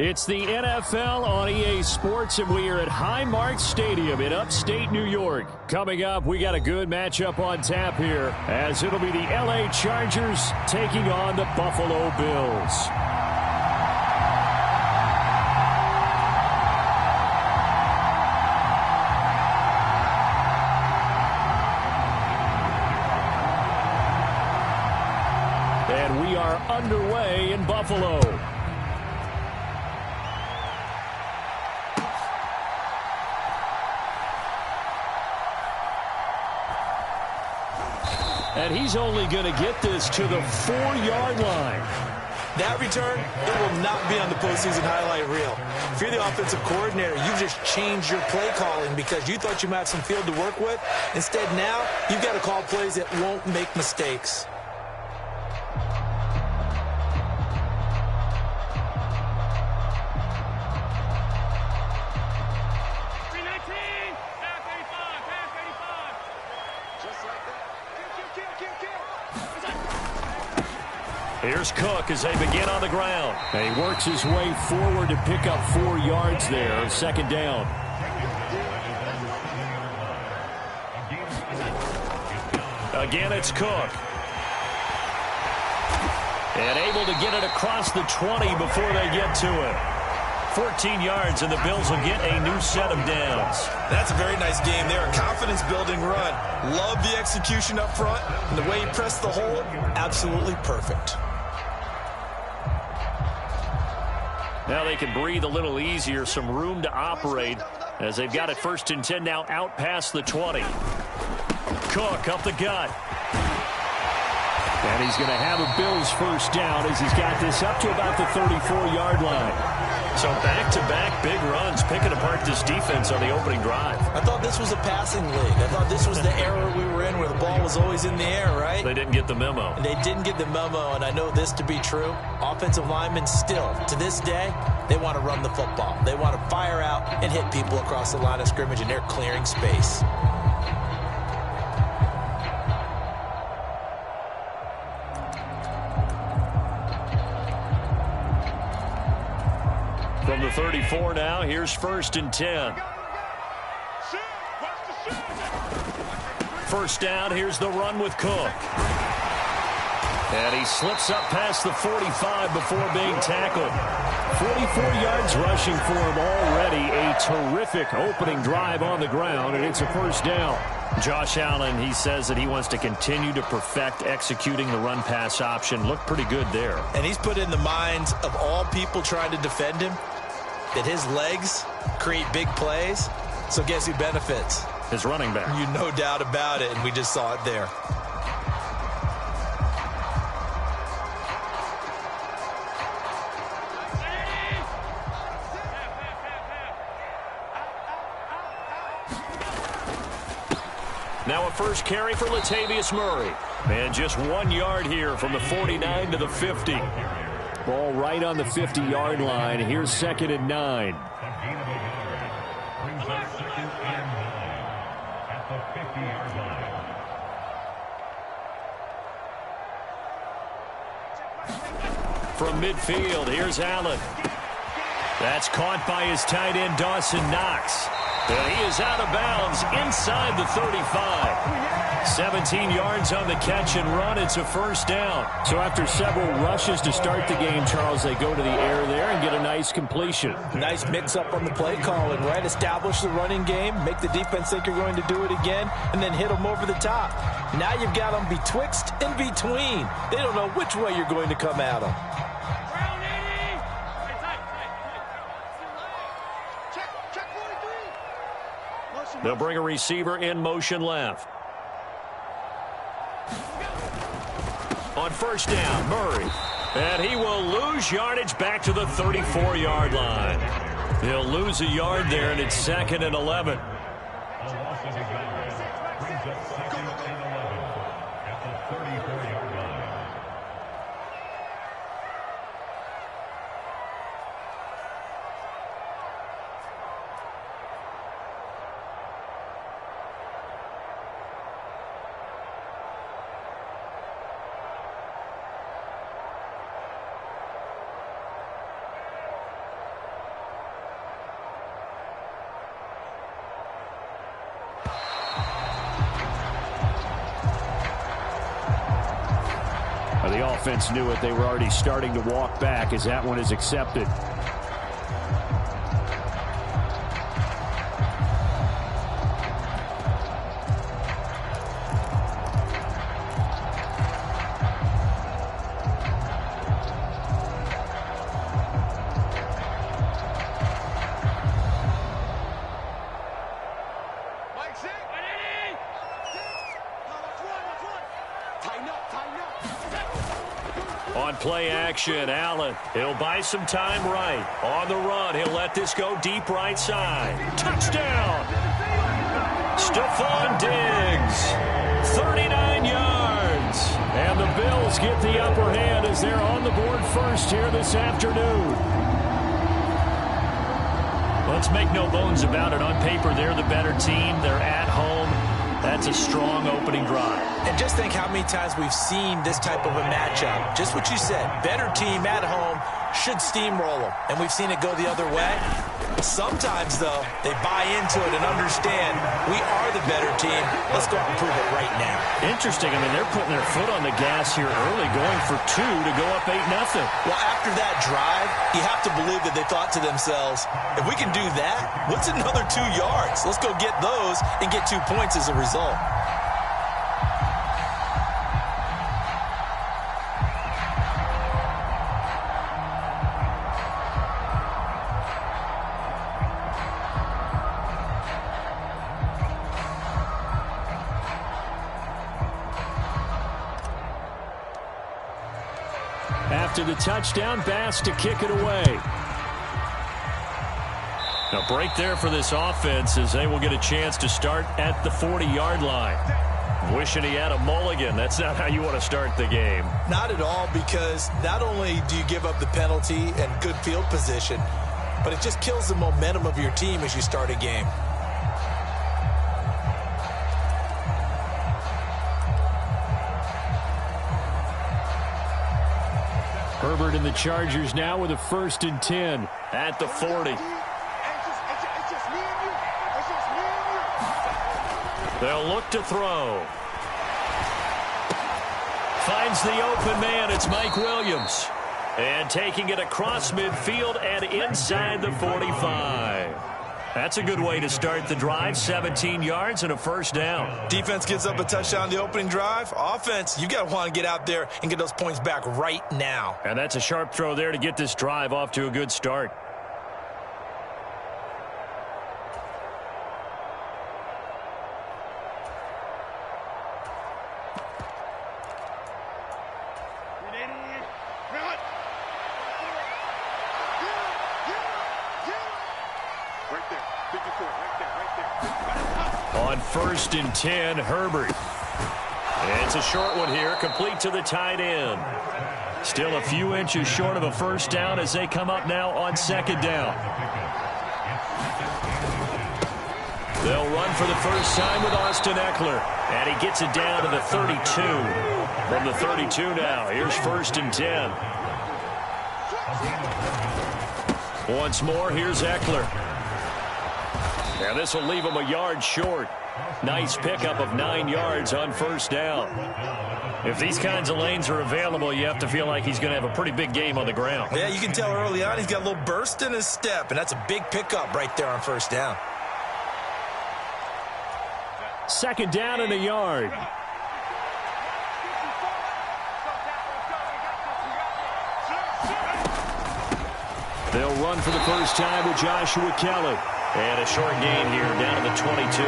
A: It's the NFL on EA Sports, and we are at Highmark Stadium in upstate New York. Coming up, we got a good matchup on tap here, as it'll be the LA Chargers taking on the Buffalo Bills. And we are underway in Buffalo. And he's only going to get this to the 4-yard line.
B: That return, it will not be on the postseason highlight reel. If you're the offensive coordinator, you've just changed your play calling because you thought you might have some field to work with. Instead, now, you've got to call plays that won't make mistakes.
A: Here's Cook as they begin on the ground. And he works his way forward to pick up 4 yards there. Second down. Again, it's Cook. And able to get it across the 20 before they get to it. 14 yards, and the Bills will get a new set of downs.
B: That's a very nice game there. A confidence-building run. Love the execution up front. And the way he pressed the hole, absolutely perfect.
A: Now they can breathe a little easier, some room to operate as they've got it 1st and 10 now out past the 20. Cook up the gut. And he's going to have a Bills first down as he's got this up to about the 34-yard line. So back-to-back big runs, picking apart this defense on the opening drive.
B: I thought this was a passing league. I thought this was the era we were in where the ball was always in the air, right?
A: They didn't get the memo.
B: And they didn't get the memo, and I know this to be true. Offensive linemen still, to this day, they want to run the football. They want to fire out and hit people across the line of scrimmage, and they're clearing space.
A: From the 34 now, here's 1st and 10. First down, here's the run with Cook. And he slips up past the 45 before being tackled. 44 yards rushing for him already. A terrific opening drive on the ground, and it's a first down. Josh Allen, he says that he wants to continue to perfect executing the run-pass option. Looked pretty good there.
B: And he's put in the minds of all people trying to defend him that his legs create big plays. So guess who benefits?
A: His running back.
B: You no doubt about it, and we just saw it there.
A: Now a first carry for Latavius Murray. And just 1 yard here from the 49 to the 50. Ball right on the 50-yard line. Here's 2nd and 9. From midfield, here's Allen. That's caught by his tight end, Dawson Knox. And he is out of bounds inside the 35. 17 yards on the catch and run. It's a first down. So after several rushes to start the game, Charles, they go to the air there and get a nice completion.
B: Nice mix-up on the play calling, right? Establish the running game, make the defense think you're going to do it again, and then hit them over the top. Now you've got them betwixt and between. They don't know which way you're going to come at them.
A: They'll bring a receiver in motion left. On first down, Murray. And he will lose yardage back to the 34-yard line. He'll lose a yard there, and it's 2nd and 11. offense knew it. They were already starting to walk back as that one is accepted. On play action, Allen. He'll buy some time right. On the run, he'll let this go deep right side. Touchdown! Stephon Diggs, 39 yards. And the Bills get the upper hand as they're on the board first here this afternoon. Let's make no bones about it. On paper, they're the better team. They're at home. That's a strong opening drive.
B: And just think how many times we've seen this type of a matchup. Just what you said, better team at home should steamroll them. And we've seen it go the other way. Sometimes, though, they buy into it and understand we are the better team. Let's go out and prove it right now.
A: Interesting. I mean, they're putting their foot on the gas here early, going for 2 to go up 8-0.
B: Well, after that drive, you have to believe that they thought to themselves, if we can do that, what's another 2 yards? Let's go get those and get 2 points as a result.
A: After the touchdown, Bass to kick it away. A break there for this offense as they will get a chance to start at the 40-yard line. Wishing he had a mulligan. That's not how you want to start the game.
B: Not at all, because not only do you give up the penalty and good field position, but it just kills the momentum of your team as you start a game.
A: Herbert and the Chargers now with a 1st and 10 at the 40. They'll look to throw. Finds the open man. It's Mike Williams. And taking it across midfield and inside the 45. That's a good way to start the drive. 17 yards and a 1st down.
B: Defense gives up a touchdown on the opening drive. Offense, you got to want to get out there and get those points back right now.
A: And that's a sharp throw there to get this drive off to a good start. On 1st and 10, Herbert. And it's a short one here, complete to the tight end. Still a few inches short of a 1st down as they come up now on 2nd down. They'll run for the first time with Austin Eckler. And he gets it down to the 32. From the 32 now, here's 1st and 10. Once more, here's Eckler. And this will leave him a yard short. Nice pickup of 9 yards on 1st down. If these kinds of lanes are available, you have to feel like he's going to have a pretty big game on the ground.
B: Yeah, you can tell early on he's got a little burst in his step, and that's a big pickup right there on 1st down.
A: 2nd down and a yard. They'll run for the first time with Joshua Kelly. And a short gain here down to the 22.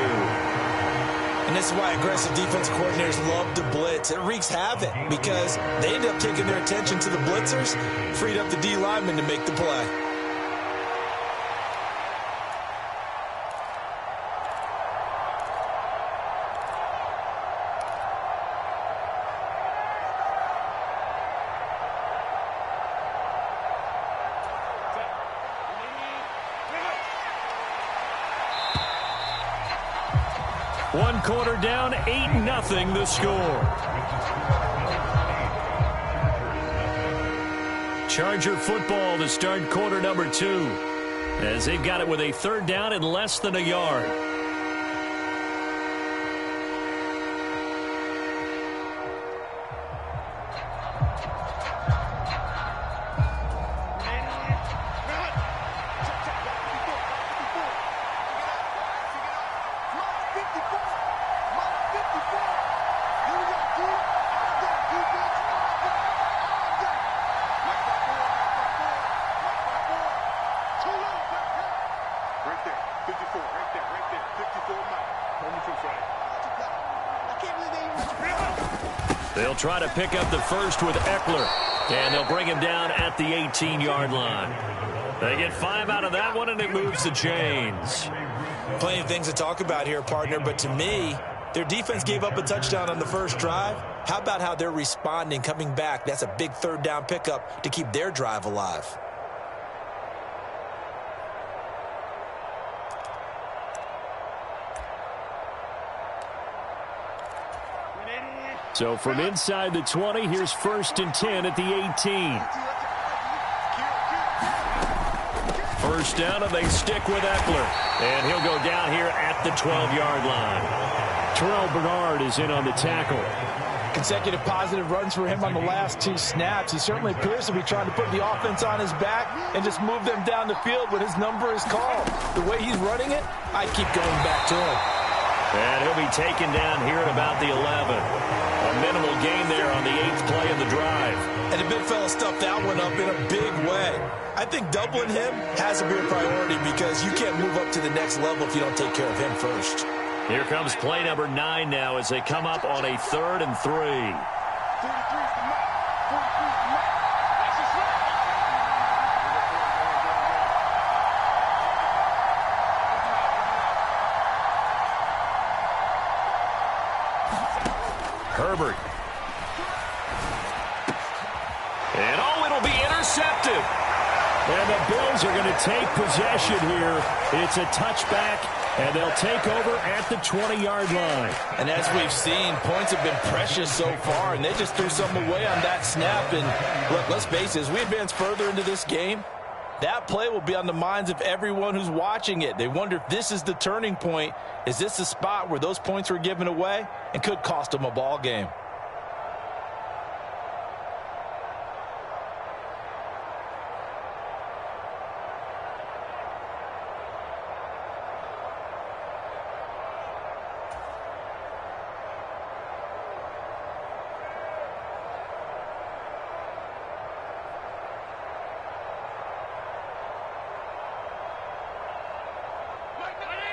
B: And this is why aggressive defensive coordinators love to blitz. It wreaks havoc because they end up taking their attention to the blitzers, freed up the D lineman to make the play.
A: One quarter down, 8-0 the score. Charger football to start quarter number 2. As they've got it with a 3rd down and less than a yard. They'll try to pick up the first with Eckler, and they'll bring him down at the 18-yard line. They get 5 out of that one, and it moves the chains.
B: Plenty of things to talk about here, partner, but to me, their defense gave up a touchdown on the first drive. How about how they're responding, coming back? That's a big third down pickup to keep their drive alive.
A: So from inside the 20, here's 1st and 10 at the 18. First down, and they stick with Eckler. And he'll go down here at the 12-yard line. Terrell Bernard is in on the tackle.
B: Consecutive positive runs for him on the last 2 snaps. He certainly appears to be trying to put the offense on his back and just move them down the field when his number is called. The way he's running it, I keep going back to him.
A: And he'll be taken down here at about the 11. A minimal gain there on the 8th play of the drive.
B: And the big fella stuffed that one up in a big way. I think doubling him has to be a priority because you can't move up to the next level if you don't take care of him first.
A: Here comes play number 9 now as they come up on a 3rd and 3. Herbert. And it'll be intercepted. And the Bills are going to take possession here. It's a touchback, and they'll take over at the 20-yard line.
B: And as we've seen, points have been precious so far, and they just threw some away on that snap. And look, let's face it, as we advance further into this game, that play will be on the minds of everyone who's watching it. They wonder if this is the turning point. Is this the spot where those points were given away and could cost them a ball game?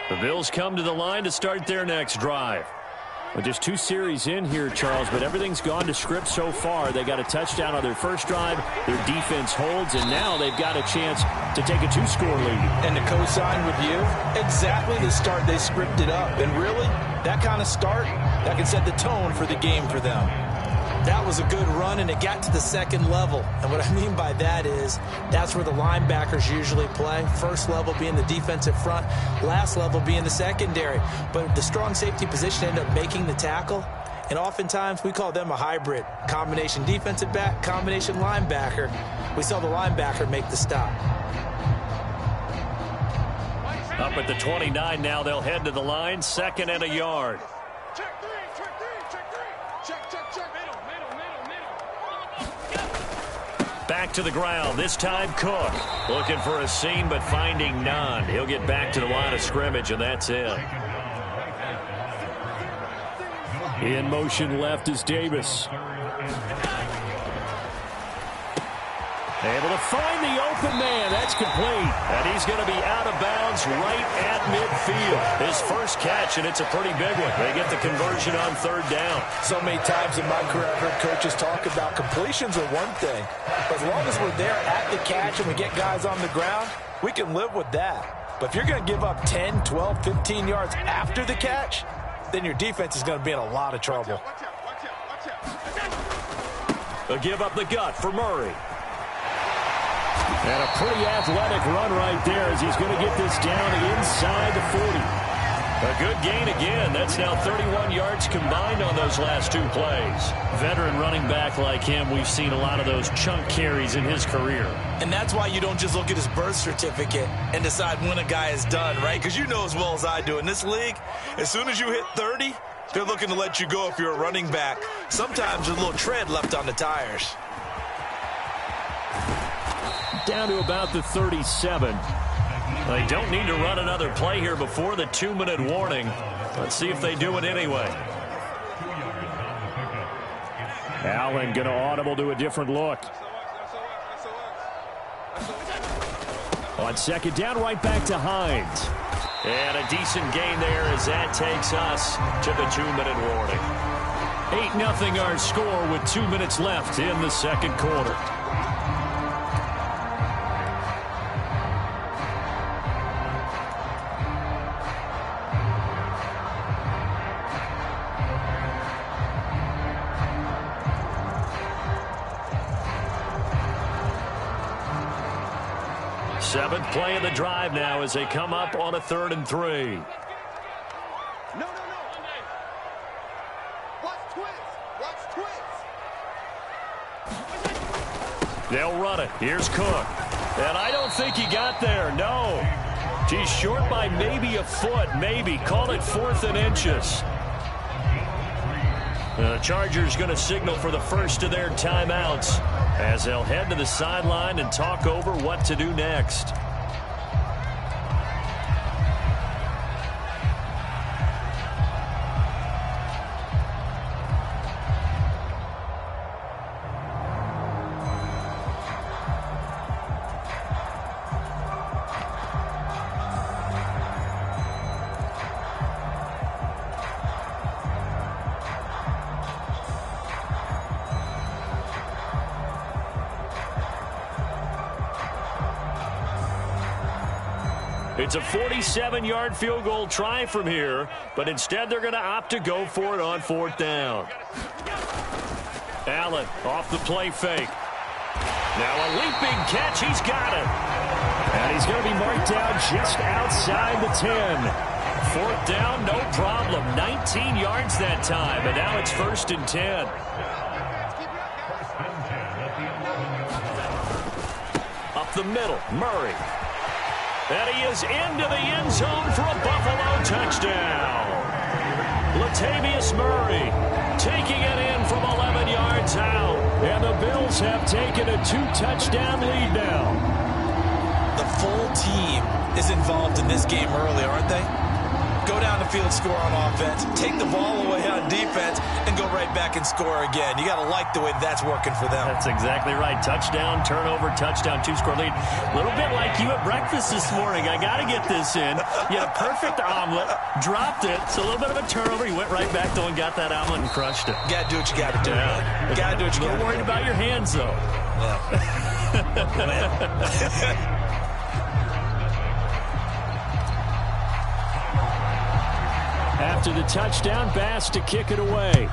A: The Bills come to the line to start their next drive. Well, just 2 series in here, Charles, but everything's gone to script so far. They got a touchdown on their first drive. Their defense holds, and now they've got a chance to take a 2-score lead.
B: And to co-sign with you, exactly the start they scripted up. And really, that kind of start, that can set the tone for the game for them. That was a good run, and it got to the second level. And what I mean by that is that's where the linebackers usually play. First level being the defensive front, last level being the secondary. But the strong safety position ended up making the tackle. And oftentimes we call them a hybrid. Combination defensive back, combination linebacker. We saw the linebacker make the stop.
A: Up at the 29 now, they'll head to the line, 2nd and a yard.
C: Check 3, check 3, check 3. Check, check, check. Middle.
A: Back to the ground, this time Cook. Looking for a seam, but finding none. He'll get back to the line of scrimmage, and that's it. In motion left is Davis. Able to find the open man. That's complete. And he's going to be out of bounds right at midfield. His first catch, and it's a pretty big one. They get the conversion on 3rd down.
B: So many times in my career, I've heard coaches talk about completions are one thing. But as long as we're there at the catch and we get guys on the ground, we can live with that. But if you're going to give up 10, 12, 15 yards after the catch, then your defense is going to be in a lot of trouble.
A: A give up the gut for Murray. And a pretty athletic run right there as he's going to get this down inside the 40. A good gain again. That's now 31 yards combined on those last 2 plays. Veteran running back like him, we've seen a lot of those chunk carries in his career.
B: And that's why you don't just look at his birth certificate and decide when a guy is done, right? Because you know as well as I do, in this league, as soon as you hit 30, they're looking to let you go if you're a running back. Sometimes there's a little tread left on the tires.
A: Down to about the 37. They don't need to run another play here before the 2-minute warning. Let's see if they do it anyway. Allen going to audible to a different look. On 2nd down, right back to Hines. And a decent gain there as that takes us to the 2-minute warning. 8-0 our score with 2 minutes left in the second quarter. Seventh play of the drive now as they come up on a 3rd and 3.
C: No. Watch twist.
A: They'll run it. Here's Cook. And I don't think he got there. No. He's short by maybe a foot. Maybe. Call it 4th and inches. The Chargers going to signal for the first of their timeouts as they'll head to the sideline and talk over what to do next. It's a 47-yard field goal try from here, but instead they're going to opt to go for it on 4th down. Allen off the play fake. Now a leaping catch. He's got it. And he's going to be marked down just outside the 10. 4th down, no problem. 19 yards that time, and now it's 1st and 10. Up the middle, Murray. And he is into the end zone for a Buffalo touchdown. Latavius Murray taking it in from 11 yards out. And the Bills have taken a 2-touchdown lead now.
B: The full team is involved in this game early, aren't they? Go down the field, score on offense, take the ball away on defense, and go right back and score again. You got to like the way that's working for them.
A: That's exactly right. Touchdown, turnover, touchdown, 2-score lead. A little bit like you at breakfast this morning. I got to get this in. You had a perfect omelet, dropped it. It's a little bit of a turnover. You went right back, though, and got that omelet and crushed it.
B: You got to do what you got to do. Yeah. Got to do what you got to do.
A: You're worried about your hands, though.
B: Yeah.
A: After the touchdown, Bass to kick it away.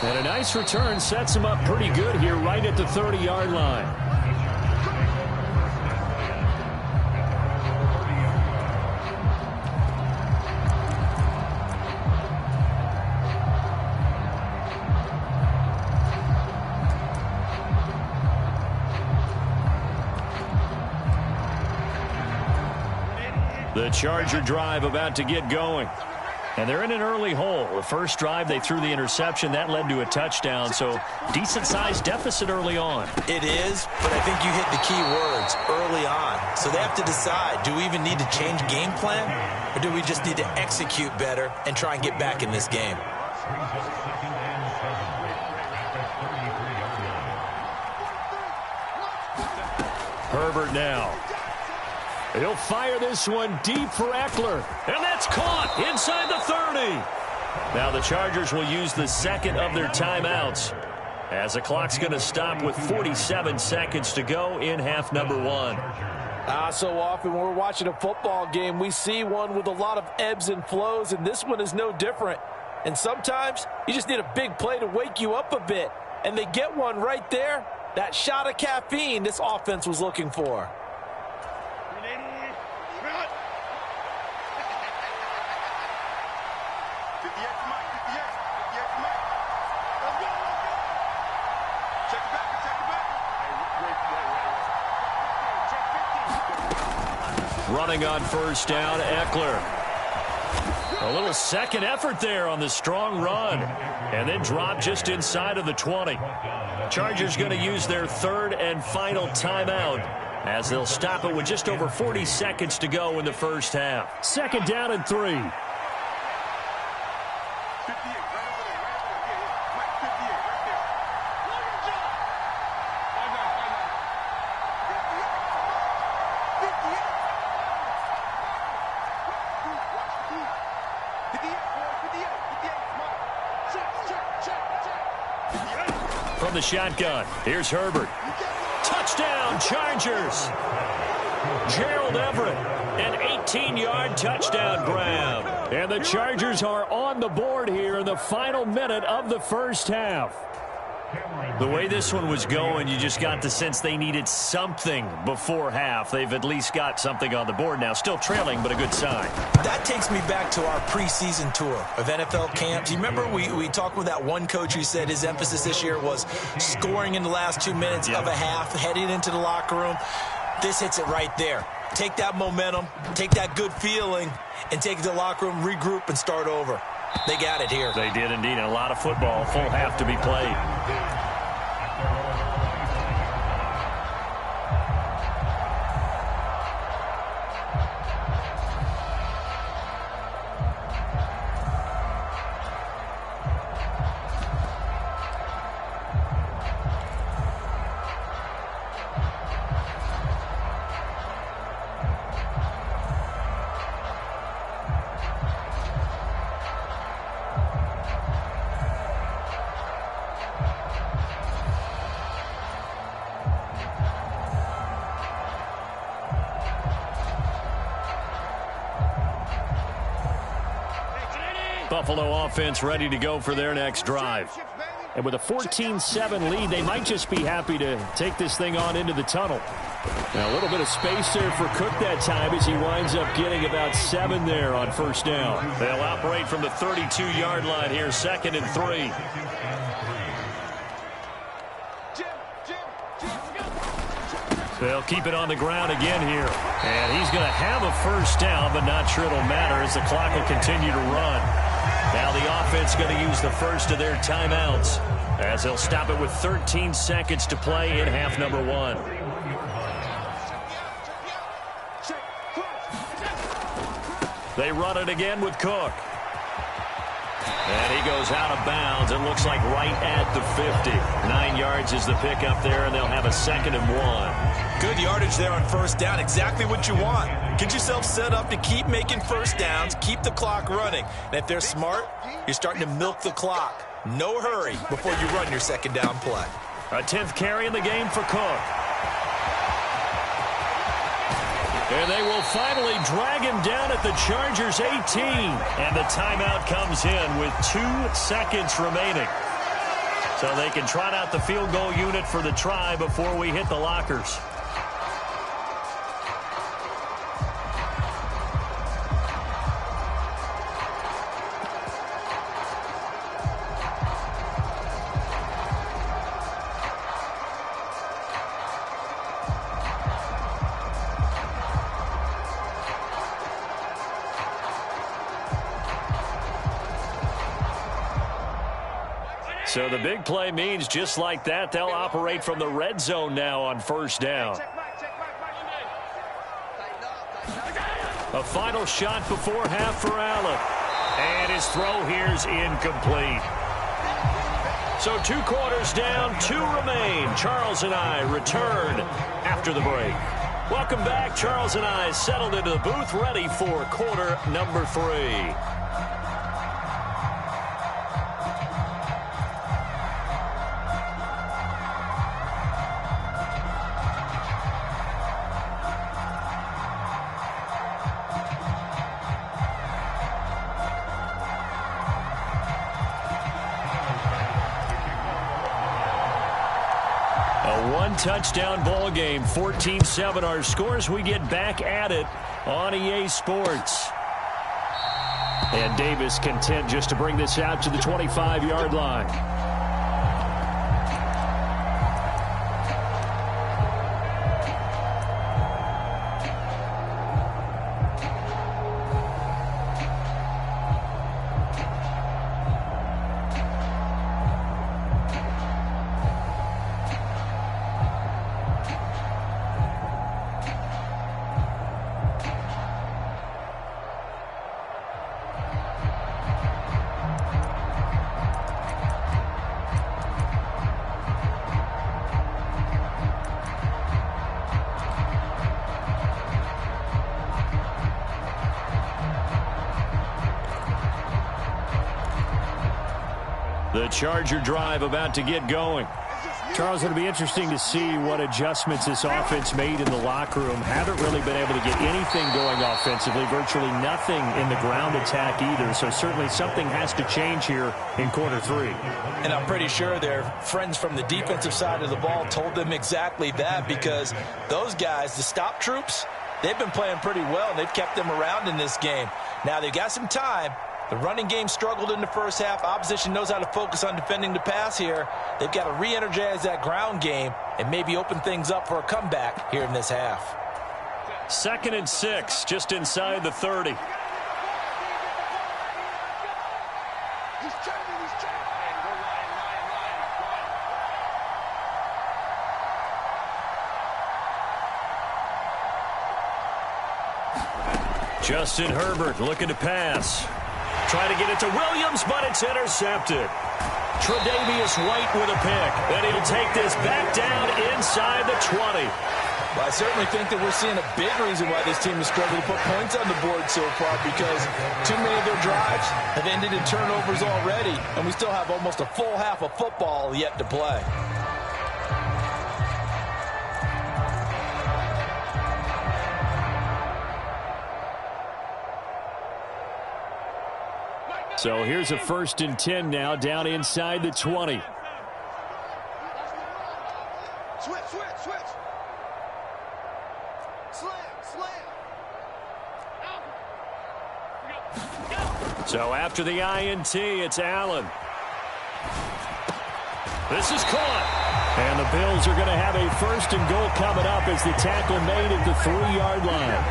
A: And a nice return sets him up pretty good here right at the 30-yard line. The Charger drive about to get going. And they're in an early hole. The first drive, they threw the interception. That led to a touchdown, so decent-sized deficit early on.
B: It is, but I think you hit the key words early on. So they have to decide, do we even need to change game plan, or do we just need to execute better and try and get back in this game?
A: Herbert now. He'll fire this one deep for Eckler. And that's caught inside the 30. Now the Chargers will use the second of their timeouts as the clock's going to stop with 47 seconds to go in half number 1.
D: So often when we're watching a football game, we see one with a lot of ebbs and flows, and this one is no different. And sometimes you just need a big play to wake you up a bit. And they get one right there. That shot of caffeine this offense was looking for.
A: Running on first down, Eckler. A little second effort there on the strong run. And then drop just inside of the 20. Chargers going to use their third and final timeout as they'll stop it with just over 40 seconds to go in the first half. Second down and 3. from the shotgun. Here's Herbert. Touchdown, Chargers. Gerald Everett, an 18-yard touchdown grab. And the Chargers are on the board here in the final minute of the first half. The way this one was going, you just got the sense they needed something before half. They've at least got something on the board now. Still trailing, but a good sign.
B: That takes me back to our preseason tour of NFL camp. Do you remember we talked with that one coach who said his emphasis this year was scoring in the last 2 minutes of a half, heading into the locker room? This hits it right there. Take that momentum, take that good feeling, and take it to the locker room, regroup, and start over. They got it here.
A: They did indeed. And a lot of football, full half to be played. Buffalo offense ready to go for their next drive. And with a 14-7 lead, they might just be happy to take this thing on into the tunnel. Now, a little bit of space there for Cook that time as he winds up getting about 7 there on first down. They'll operate from the 32-yard line here, 2nd and 3. They'll keep it on the ground again here. And he's going to have a first down, but not sure it'll matter as the clock will continue to run. Now the offense going to use the first of their timeouts as they'll stop it with 13 seconds to play in half number 1. They run it again with Cook. And he goes out of bounds. It looks like right at the 50. 9 yards is the pickup there, and they'll have a 2nd and 1.
B: Good yardage there on first down. Exactly what you want. Get yourself set up to keep making first downs, keep the clock running. And if they're smart, you're starting to milk the clock. No hurry before you run your 2nd down play.
A: A 10th carry in the game for Cook. And they will finally drag him down at the Chargers' 18. And the timeout comes in with 2 seconds remaining. So they can trot out the field goal unit for the try before we hit the lockers. So the big play means just like that, they'll operate from the red zone now on first down. A final shot before half for Allen. And his throw here's incomplete. So 2 quarters down, 2 remain. Charles and I return after the break. Welcome back. Charles and I settled into the booth ready for quarter number 3. Touchdown ball game, 14-7 our scores. We get back at it on EA Sports. And Davis content just to bring this out to the 25-yard line. The Charger drive about to get going. Charles, it'll be interesting to see what adjustments this offense made in the locker room. Haven't really been able to get anything going offensively, virtually nothing in the ground attack either. So certainly something has to change here in quarter three.
B: And I'm pretty sure their friends from the defensive side of the ball told them exactly that, because those guys, the stop troops, they've been playing pretty well, and they've kept them around in this game. Now they've got some time. The running game struggled in the first half. Opposition knows how to focus on defending the pass here. They've got to re-energize that ground game and maybe open things up for a comeback here in this half.
E: 2nd and 6, just inside the 30.
C: He's changing, he's changing. And go line.
E: Justin Herbert looking to pass. Trying to get it to Williams, but it's intercepted. Tre'Davious White with a pick. And he'll take this back down inside the 20.
B: Well, I certainly think that we're seeing a big reason why this team has struggled to put points on the board so far, because too many of their drives have ended in turnovers already, and we still have almost a full half of football yet to play.
A: So here's a 1st and 10 now, down inside the 20.
C: Switch. Slam.
E: So after the INT, it's Allen. This is caught.
A: And the Bills are going to have a 1st and goal coming up as the tackle made at the 3-yard line.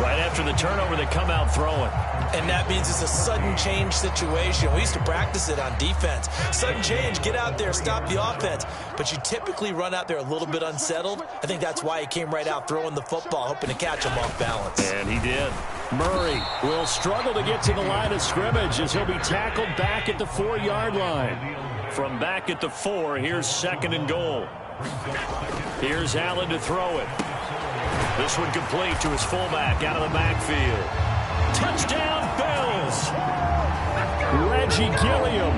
E: Right after the turnover, they come out throwing.
B: And that means it's a sudden change situation. We used to practice it on defense. Sudden change, get out there, stop the offense. But you typically run out there a little bit unsettled. I think that's why he came right out throwing the football, hoping to catch him off balance.
E: And he did.
A: Murray will struggle to get to the line of scrimmage as he'll be tackled back at the 4-yard line.
E: From back at the 4, here's 2nd and goal. Here's Allen to throw it. This one complete to his fullback out of the backfield. Touchdown, Bills!
A: Reggie Gilliam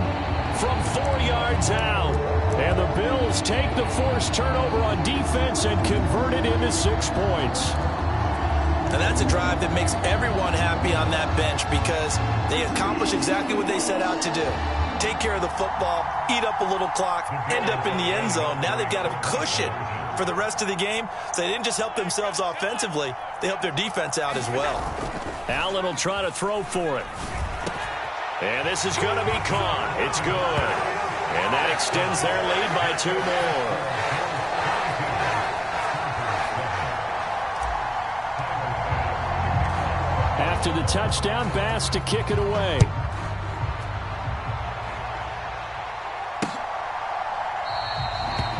E: From 4 yards out.
A: And the Bills take the forced turnover on defense and convert it into 6 points.
B: And that's a drive that makes everyone happy on that bench, because they accomplish exactly what they set out to do. Take care of the football, eat up a little clock, end up in the end zone. Now they've got a cushion for the rest of the game. So they didn't just help themselves offensively, they helped their defense out as well.
E: Allen will try to throw for it. And this is going to be caught. It's good. And that extends their lead by 2 more.
A: After the touchdown, Bass to kick it away.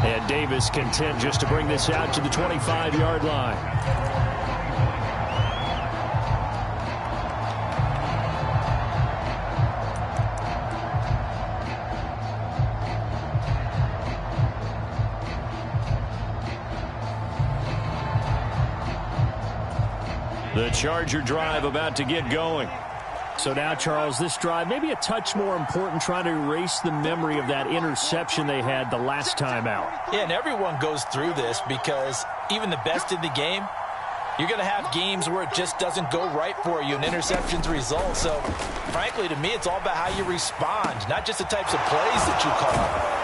A: And Davis content just to bring this out to the 25-yard line.
E: The Charger drive about to get going.
A: So now, Charles, this drive maybe a touch more important, trying to erase the memory of that interception they had the last time out.
B: Yeah, and everyone goes through this, because even the best in the game, you're going to have games where it just doesn't go right for you and interceptions result. So, frankly, to me, it's all about how you respond, not just the types of plays that you call,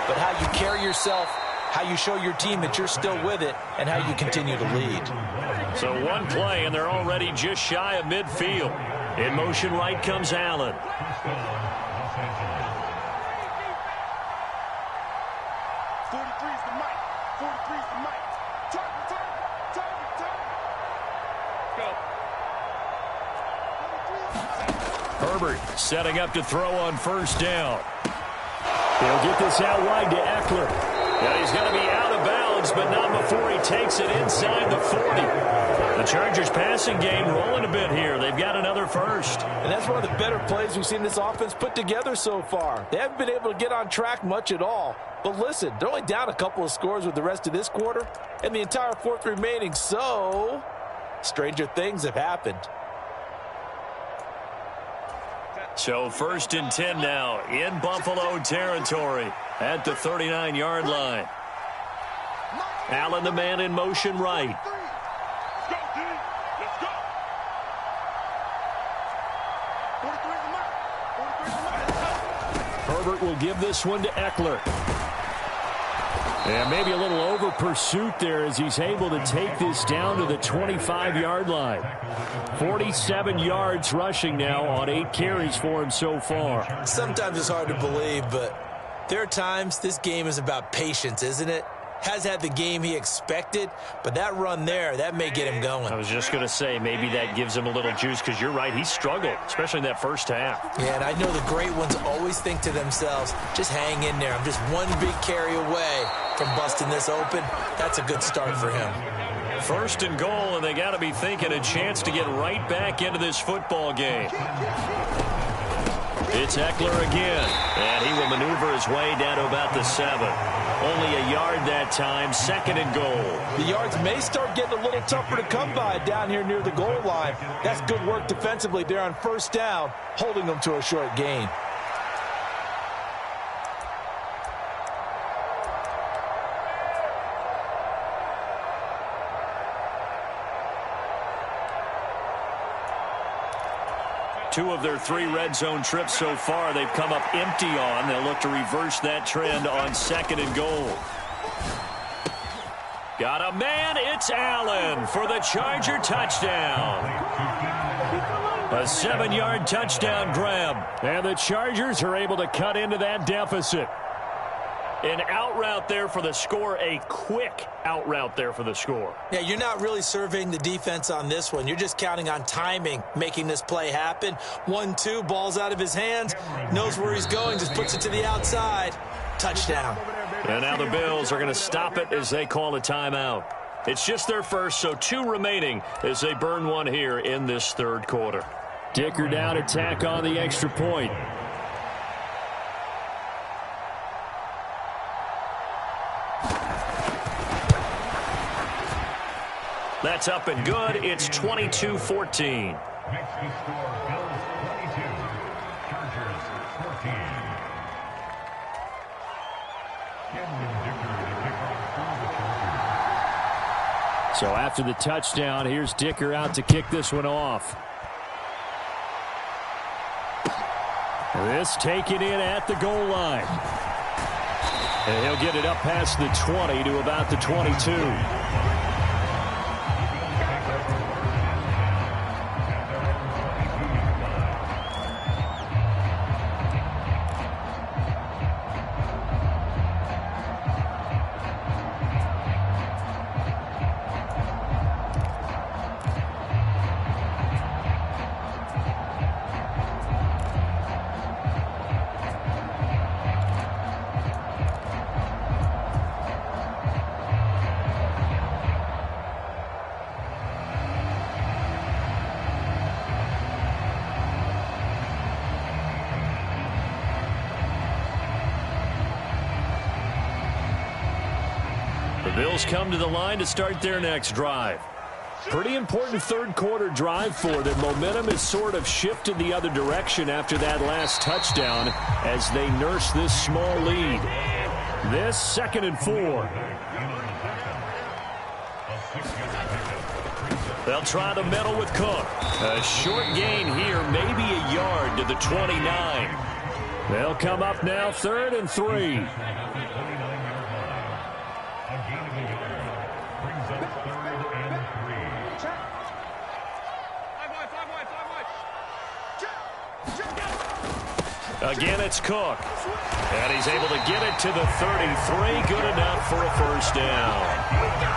B: but how you carry yourself, how you show your team that you're still with it, and how you continue to lead.
E: So 1 play, and they're already just shy of midfield. In motion right comes Allen.
C: 43's the mic. 43's the mic. Target. Go.
E: Herbert setting up to throw on 1st down.
A: They'll get this out wide to Eckler.
E: And he's going to be out of bounds, but not before he takes it inside the 40. The Chargers passing game rolling a bit here. They've got another first.
B: And that's one of the better plays we've seen this offense put together so far. They haven't been able to get on track much at all. But listen, they're only down a couple of scores with the rest of this quarter and the entire 4th remaining. So, stranger things have happened.
E: So 1st and 10 now in Buffalo territory at the 39-yard line.
A: Allen, the man in motion right.
C: Let's go, D. Let's go. 43's the mark. 43's the mark. Let's go.
A: Herbert will give this one to Eckler. And maybe a little over pursuit there as he's able to take this down to the 25-yard line. 47 yards rushing now on 8 carries for him so far.
D: Sometimes it's hard to believe, but there are times this game is about patience, isn't it? Has had the game he expected, but that run there, that may get him going.
A: I was just going to say, maybe that gives him a little juice because you're right, he struggled, especially in that first half.
D: Yeah, and I know the great ones always think to themselves, just hang in there. I'm just one big carry away from busting this open. That's a good start for him.
A: First and goal, and they got to be thinking a chance to get right back into this football game. It's Eckler again, and he will maneuver his way down to about the 7. Only a yard that time, second and goal.
B: The yards may start getting a little tougher to come by down here near the goal line. That's good work defensively there on first down, holding them to a short gain.
A: Two of their 3 red zone trips so far, they've come up empty on. They'll look to reverse that trend on second and goal. Got a man, it's Allen for the Charger touchdown. A 7-yard touchdown grab. And the Chargers are able to cut into that deficit. An out route there for the score, a quick out route there for the score.
D: Yeah, you're not really surveying the defense on this one. You're just counting on timing, making this play happen. 1-2, ball's out of his hands, knows where he's going, just puts it to the outside. Touchdown.
A: And now the Bills are going to stop it as they call a timeout. It's just their first, so 2 remaining as they burn one here in this third quarter. Dicker down, attack on the extra point. That's up and good. It's 22-14. So after the touchdown, here's Dicker out to kick this one off. This taken in at the goal line. And he'll get it up past the 20 to about the 22. Bills come to the line to start their next drive. Pretty important third quarter drive for them. Momentum has sort of shifted the other direction after that last touchdown as they nurse this small lead. This 2nd and 4. They'll try the middle with Cook. A short gain here, maybe a yard to the 29. They'll come up now 3rd and 3. Again, it's Cook. And he's able to get it to the 33. Good enough for a first down.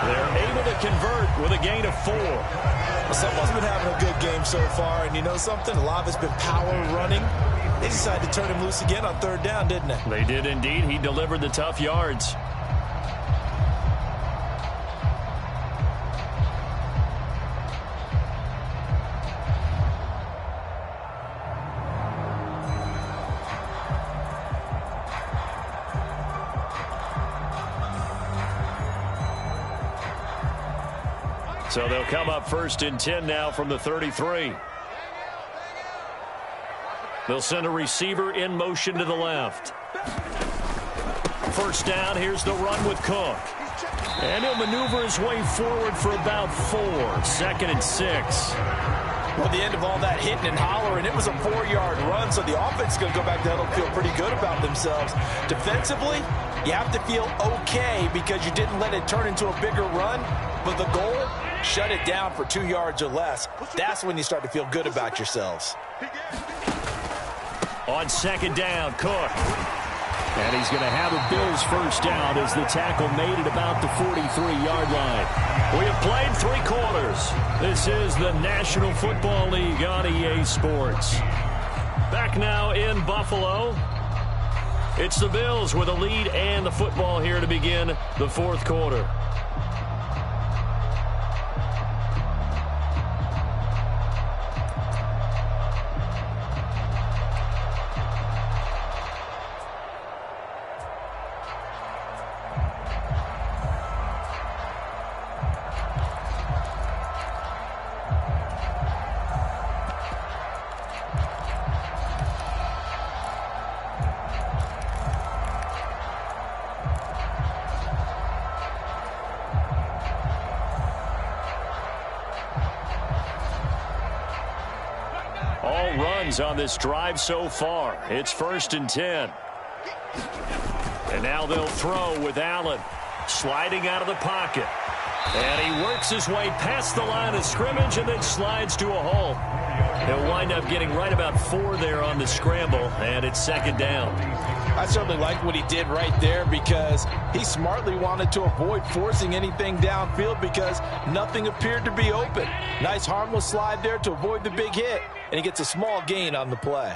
A: They're able to convert with a gain of 4.
B: Well, someone's been having a good game so far, and you know something? A lot of it's been power running. They decided to turn him loose again on 3rd down, didn't they?
A: They did indeed. He delivered the tough yards. So they'll come up 1st and 10 now from the 33. They'll send a receiver in motion to the left. First down, here's the run with Cook. And he'll maneuver his way forward for about 4. 2nd and 6.
B: Well, the end of all that hitting and hollering, it was a 4-yard run, so the offense is going to go back down and feel pretty good about themselves. Defensively, you have to feel okay because you didn't let it turn into a bigger run, but the goal, shut it down for 2 yards or less. That's when you start to feel good about yourselves.
A: On 2nd down, Cook. And he's going to have a Bills first down as the tackle made it about the 43-yard line. We have played 3 quarters. This is the National Football League on EA Sports. Back now in Buffalo. It's the Bills with a lead and the football here to begin the 4th quarter. All runs on this drive so far. It's 1st and 10. And now they'll throw with Allen sliding out of the pocket. And he works his way past the line of scrimmage and then slides to a hole. He'll wind up getting right about 4 there on the scramble, and it's 2nd down.
B: I certainly like what he did right there because he smartly wanted to avoid forcing anything downfield because nothing appeared to be open. Nice harmless slide there to avoid the big hit, and he gets a small gain on the play.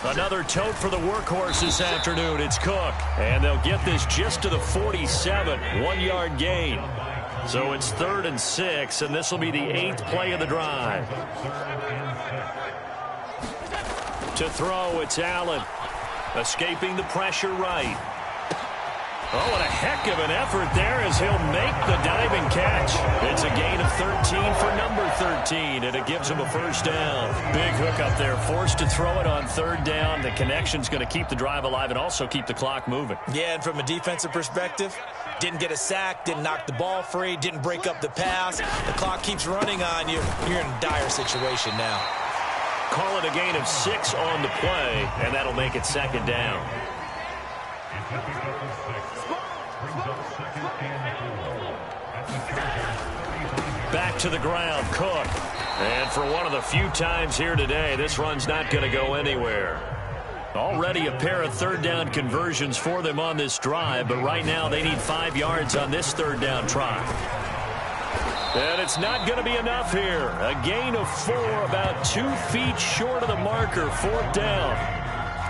A: Another tote for the workhorse this afternoon. It's Cook, and they'll get this just to the 47, 1-yard gain. So it's 3rd and 6, and this will be the 8th play of the drive. To throw, it's Allen. Escaping the pressure right. Oh, what a heck of an effort there as he'll make the diving catch. It's a gain of 13 for number 13, and it gives him a first down. Big hook up there, forced to throw it on 3rd down. The connection's going to keep the drive alive and also keep the clock moving.
B: Yeah, and from a defensive perspective, didn't get a sack, didn't knock the ball free, didn't break up the pass. The clock keeps running on you. You're in a dire situation now.
A: Call it a gain of 6 on the play, and that'll make it 2nd down. Back to the ground, Cook. And for one of the few times here today, this run's not going to go anywhere. Already a pair of 3rd down conversions for them on this drive, but right now they need 5 yards on this 3rd down try. And it's not going to be enough here. A gain of 4, about 2 feet short of the marker, 4th down.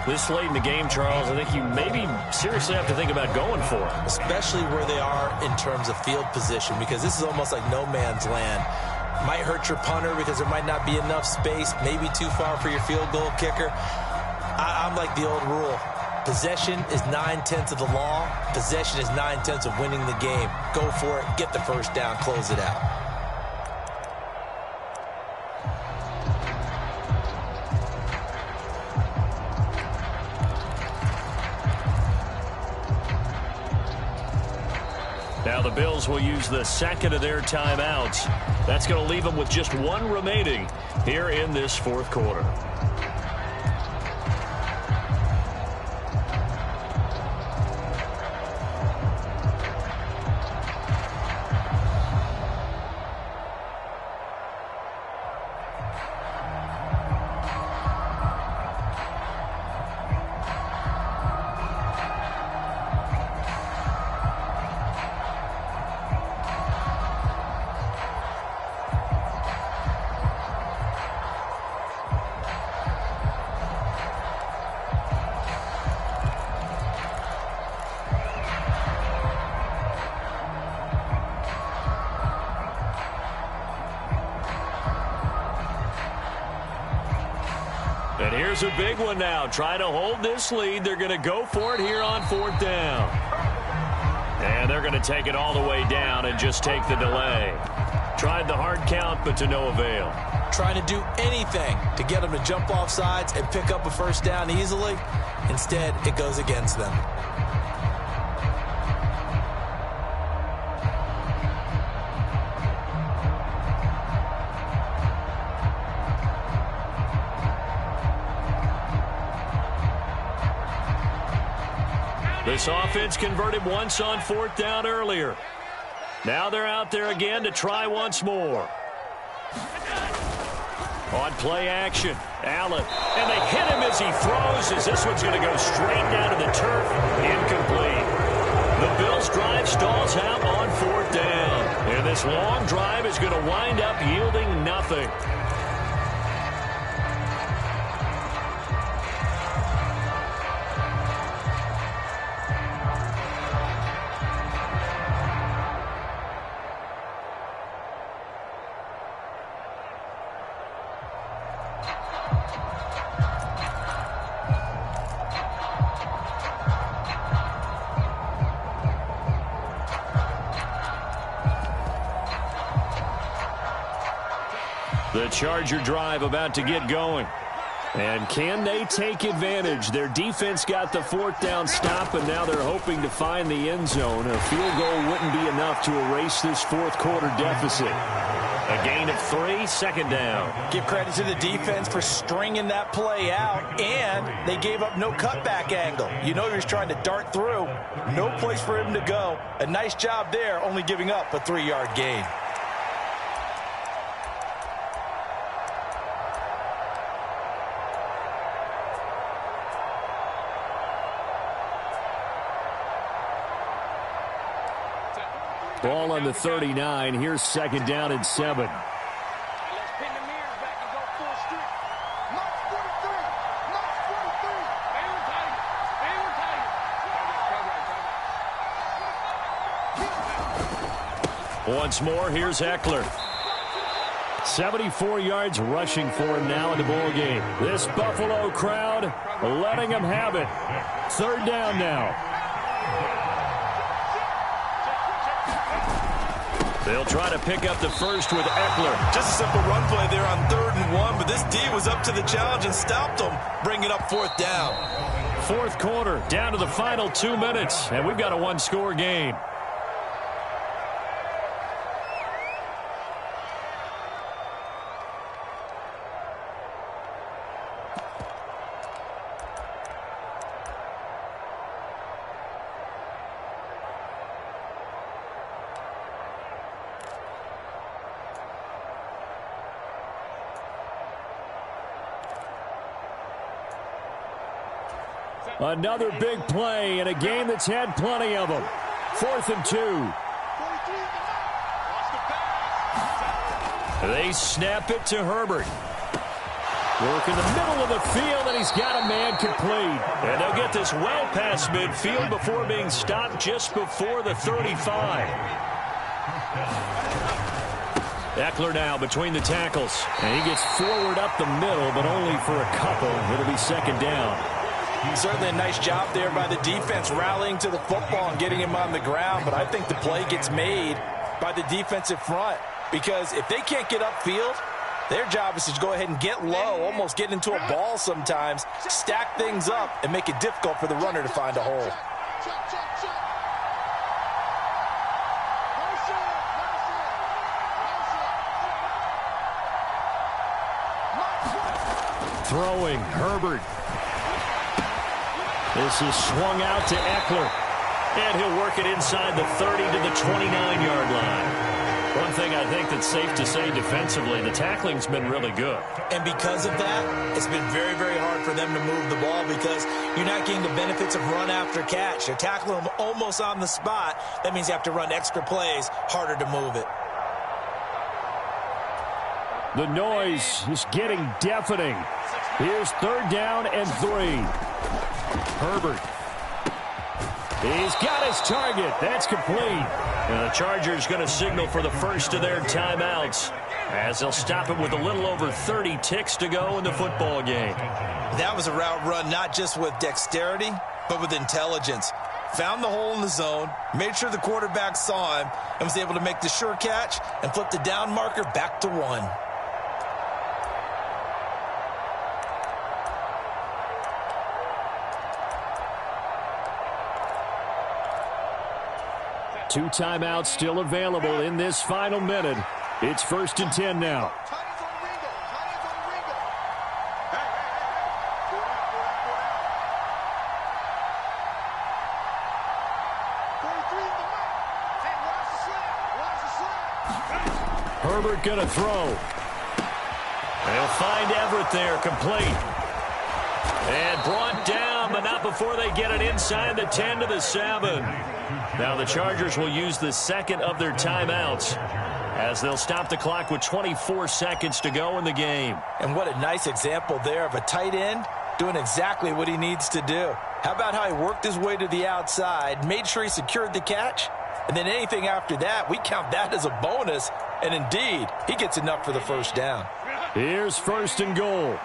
A: This late in the game, Charles, I think you maybe seriously have to think about going for it.
B: Especially where they are in terms of field position, because this is almost like no man's land. Might hurt your punter because there might not be enough space, maybe too far for your field goal kicker. I'm like the old rule. Possession is 9/10 of the law. Possession is 9/10 of winning the game. Go for it, get the first down, close it out.
A: Now the Bills will use the 2nd of their timeouts. That's going to leave them with just 1 remaining here in this 4th quarter. And here's a big one now. Trying to hold this lead. They're going to go for it here on 4th down. And they're going to take it all the way down and just take the delay. Tried the hard count, but to no avail.
B: Trying to do anything to get them to jump off sides and pick up a first down easily. Instead, it goes against them.
A: This offense converted once on 4th down earlier. Now they're out there again to try once more. On play action, Allen. And they hit him as he throws, as this one's going to go straight down to the turf. Incomplete. The Bills' drive stalls out on 4th down. And this long drive is going to wind up yielding nothing. The Charger drive about to get going. And can they take advantage? Their defense got the 4th down stop, and now they're hoping to find the end zone. A field goal wouldn't be enough to erase this 4th quarter deficit. A gain of 3, 2nd down.
B: Give credit to the defense for stringing that play out, and they gave up no cutback angle. You know he was trying to dart through. No place for him to go. A nice job there, only giving up a 3-yard gain.
A: Ball on the 39. Here's 2nd down and 7.
C: Let's pin the mirrors back and go full strip. March 43. March 43. Favorite tiger.
A: Once more, here's Eckler. 74 yards rushing for him now in the ball game. This Buffalo crowd letting him have it. 3rd down now. They'll try to pick up the first with Eckler.
B: Just a simple run play there on 3rd and 1, but this D was up to the challenge and stopped them, bringing up 4th down.
A: 4th quarter, down to the final 2 minutes, and we've got a 1-score game. Another big play in a game that's had plenty of them. 4th and 2. They snap it to Herbert. Work in the middle of the field, and he's got a man complete. And they'll get this well past midfield before being stopped just before the 35. Eckler now between the tackles. And he gets forward up the middle, but only for a couple. It'll be 2nd down.
B: Certainly a nice job there by the defense rallying to the football and getting him on the ground, but I think the play gets made by the defensive front because if they can't get upfield, their job is to go ahead and get low, almost get into a ball sometimes, stack things up, and make it difficult for the runner to find a hole.
A: Throwing, Herbert. This is swung out to Eckler. And he'll work it inside the 30 to the 29-yard line. One thing I think that's safe to say defensively, the tackling's been really good.
B: And because of that, it's been very, very hard for them to move the ball because you're not getting the benefits of run after catch. You're tackling them almost on the spot. That means you have to run extra plays, harder to move it.
A: The noise is getting deafening. Here's 3rd down and 3. Herbert. He's got his target. That's complete. And the Chargers going to signal for the first of their timeouts as they'll stop it with a little over 30 ticks to go in the football game.
B: That was a route run not just with dexterity, but with intelligence. Found the hole in the zone, made sure the quarterback saw him, and was able to make the sure catch and flip the down marker back to 1.
A: Two timeouts still available in this final minute. It's 1st and 10 now. Herbert going to throw. They'll find Everett there, complete. And brought down, but not before they get it inside the 10 to the 7. Now the Chargers will use the second of their timeouts as they'll stop the clock with 24 seconds to go in the game.
B: And what a nice example there of a tight end doing exactly what he needs to do. How about how he worked his way to the outside, made sure he secured the catch, and then anything after that, we count that as a bonus. And indeed, he gets enough for the first down.
A: Here's first and goal.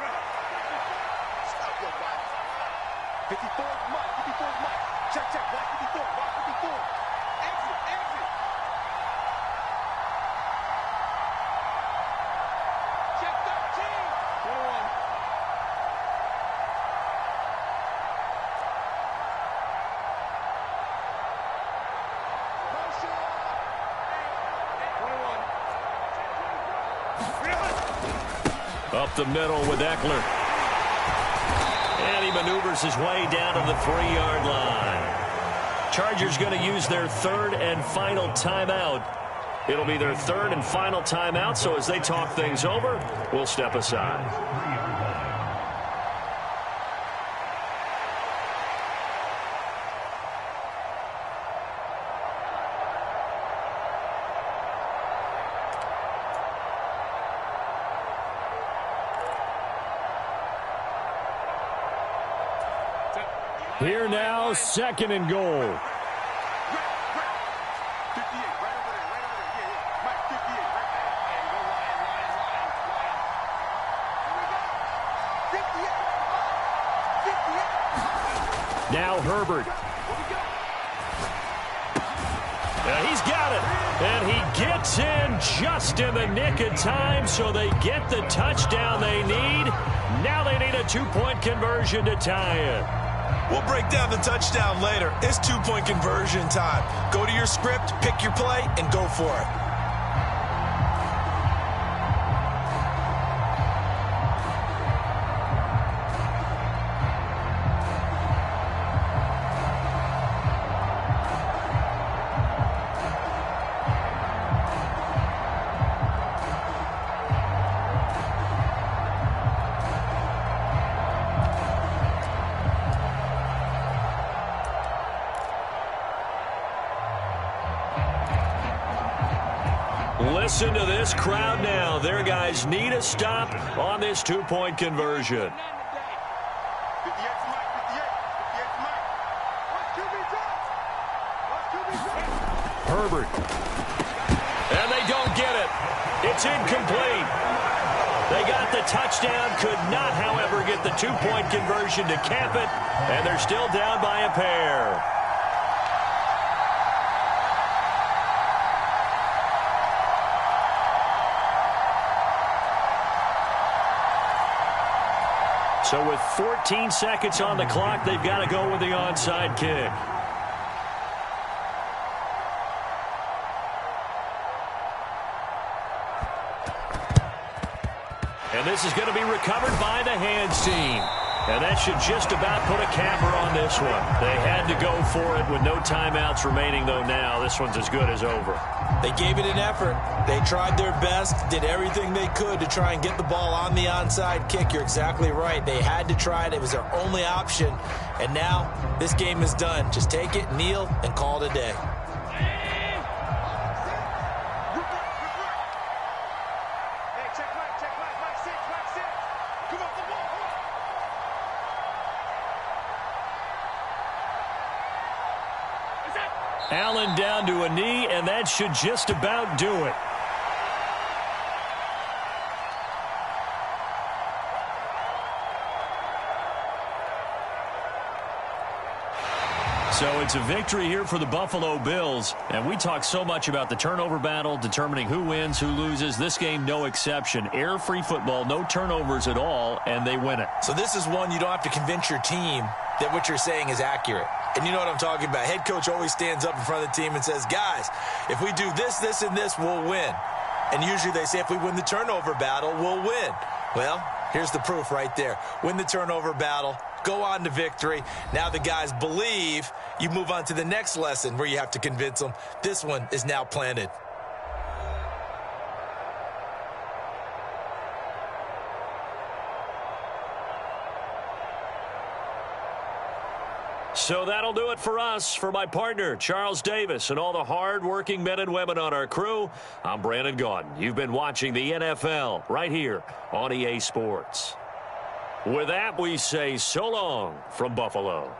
C: 54, Mike. 54, Mike. Check, block 54, block 54. Exit. Check 13. 21. Motion. 21.
A: Up the middle with Eckler. And he maneuvers his way down to the 3-yard line. Chargers going to use their third and final timeout. It'll be their third and final timeout, so as they talk things over, we'll step aside. Here now, second and goal.
C: 58, right over there. Yeah. Mike, 58, right there. And go line. Here we go. 58.
A: Now Herbert. He's got it. And he gets in just in the nick of time, so they get the touchdown they need. Now they need a 2-point conversion to tie it.
B: We'll break down the touchdown later. It's 2-point conversion time. Go to your script, pick your play, and go for it.
A: Listen to this crowd now. Their guys need a stop on this 2-point conversion.
C: 58's Mike. 58's Mike. Watch QB drop.
A: Herbert. And they don't get it. It's incomplete. They got the touchdown, could not, however, get the 2-point conversion to cap it, and they're still down by a pair. So with 14 seconds on the clock, they've got to go with the onside kick. And this is going to be recovered by the hands team. And that should just about put a capper on this one. They had to go for it with no timeouts remaining, though now this one's as good as over.
B: They gave it an effort. They tried their best, did everything they could to try and get the ball on the onside kick. You're exactly right. They had to try it. It was their only option. And now this game is done. Just take it, kneel, and call it a day.
A: Allen down to a knee, and that should just about do it. So it's a victory here for the Buffalo Bills. And we talk so much about the turnover battle, determining who wins, who loses. This game, no exception. Error-free football, no turnovers at all, and they win it.
B: So this is one you don't have to convince your team that what you're saying is accurate. And you know what I'm talking about. Head coach always stands up in front of the team and says, guys, if we do this, this, and this, we'll win. And usually they say if we win the turnover battle, we'll win. Well, here's the proof right there. Win the turnover battle, go on to victory. Now the guys believe. You move on to the next lesson where you have to convince them. This one is now planted.
A: So that'll do it for us. For my partner, Charles Davis, and all the hard-working men and women on our crew, I'm Brandon Gaudin. You've been watching the NFL right here on EA Sports. With that, we say so long from Buffalo.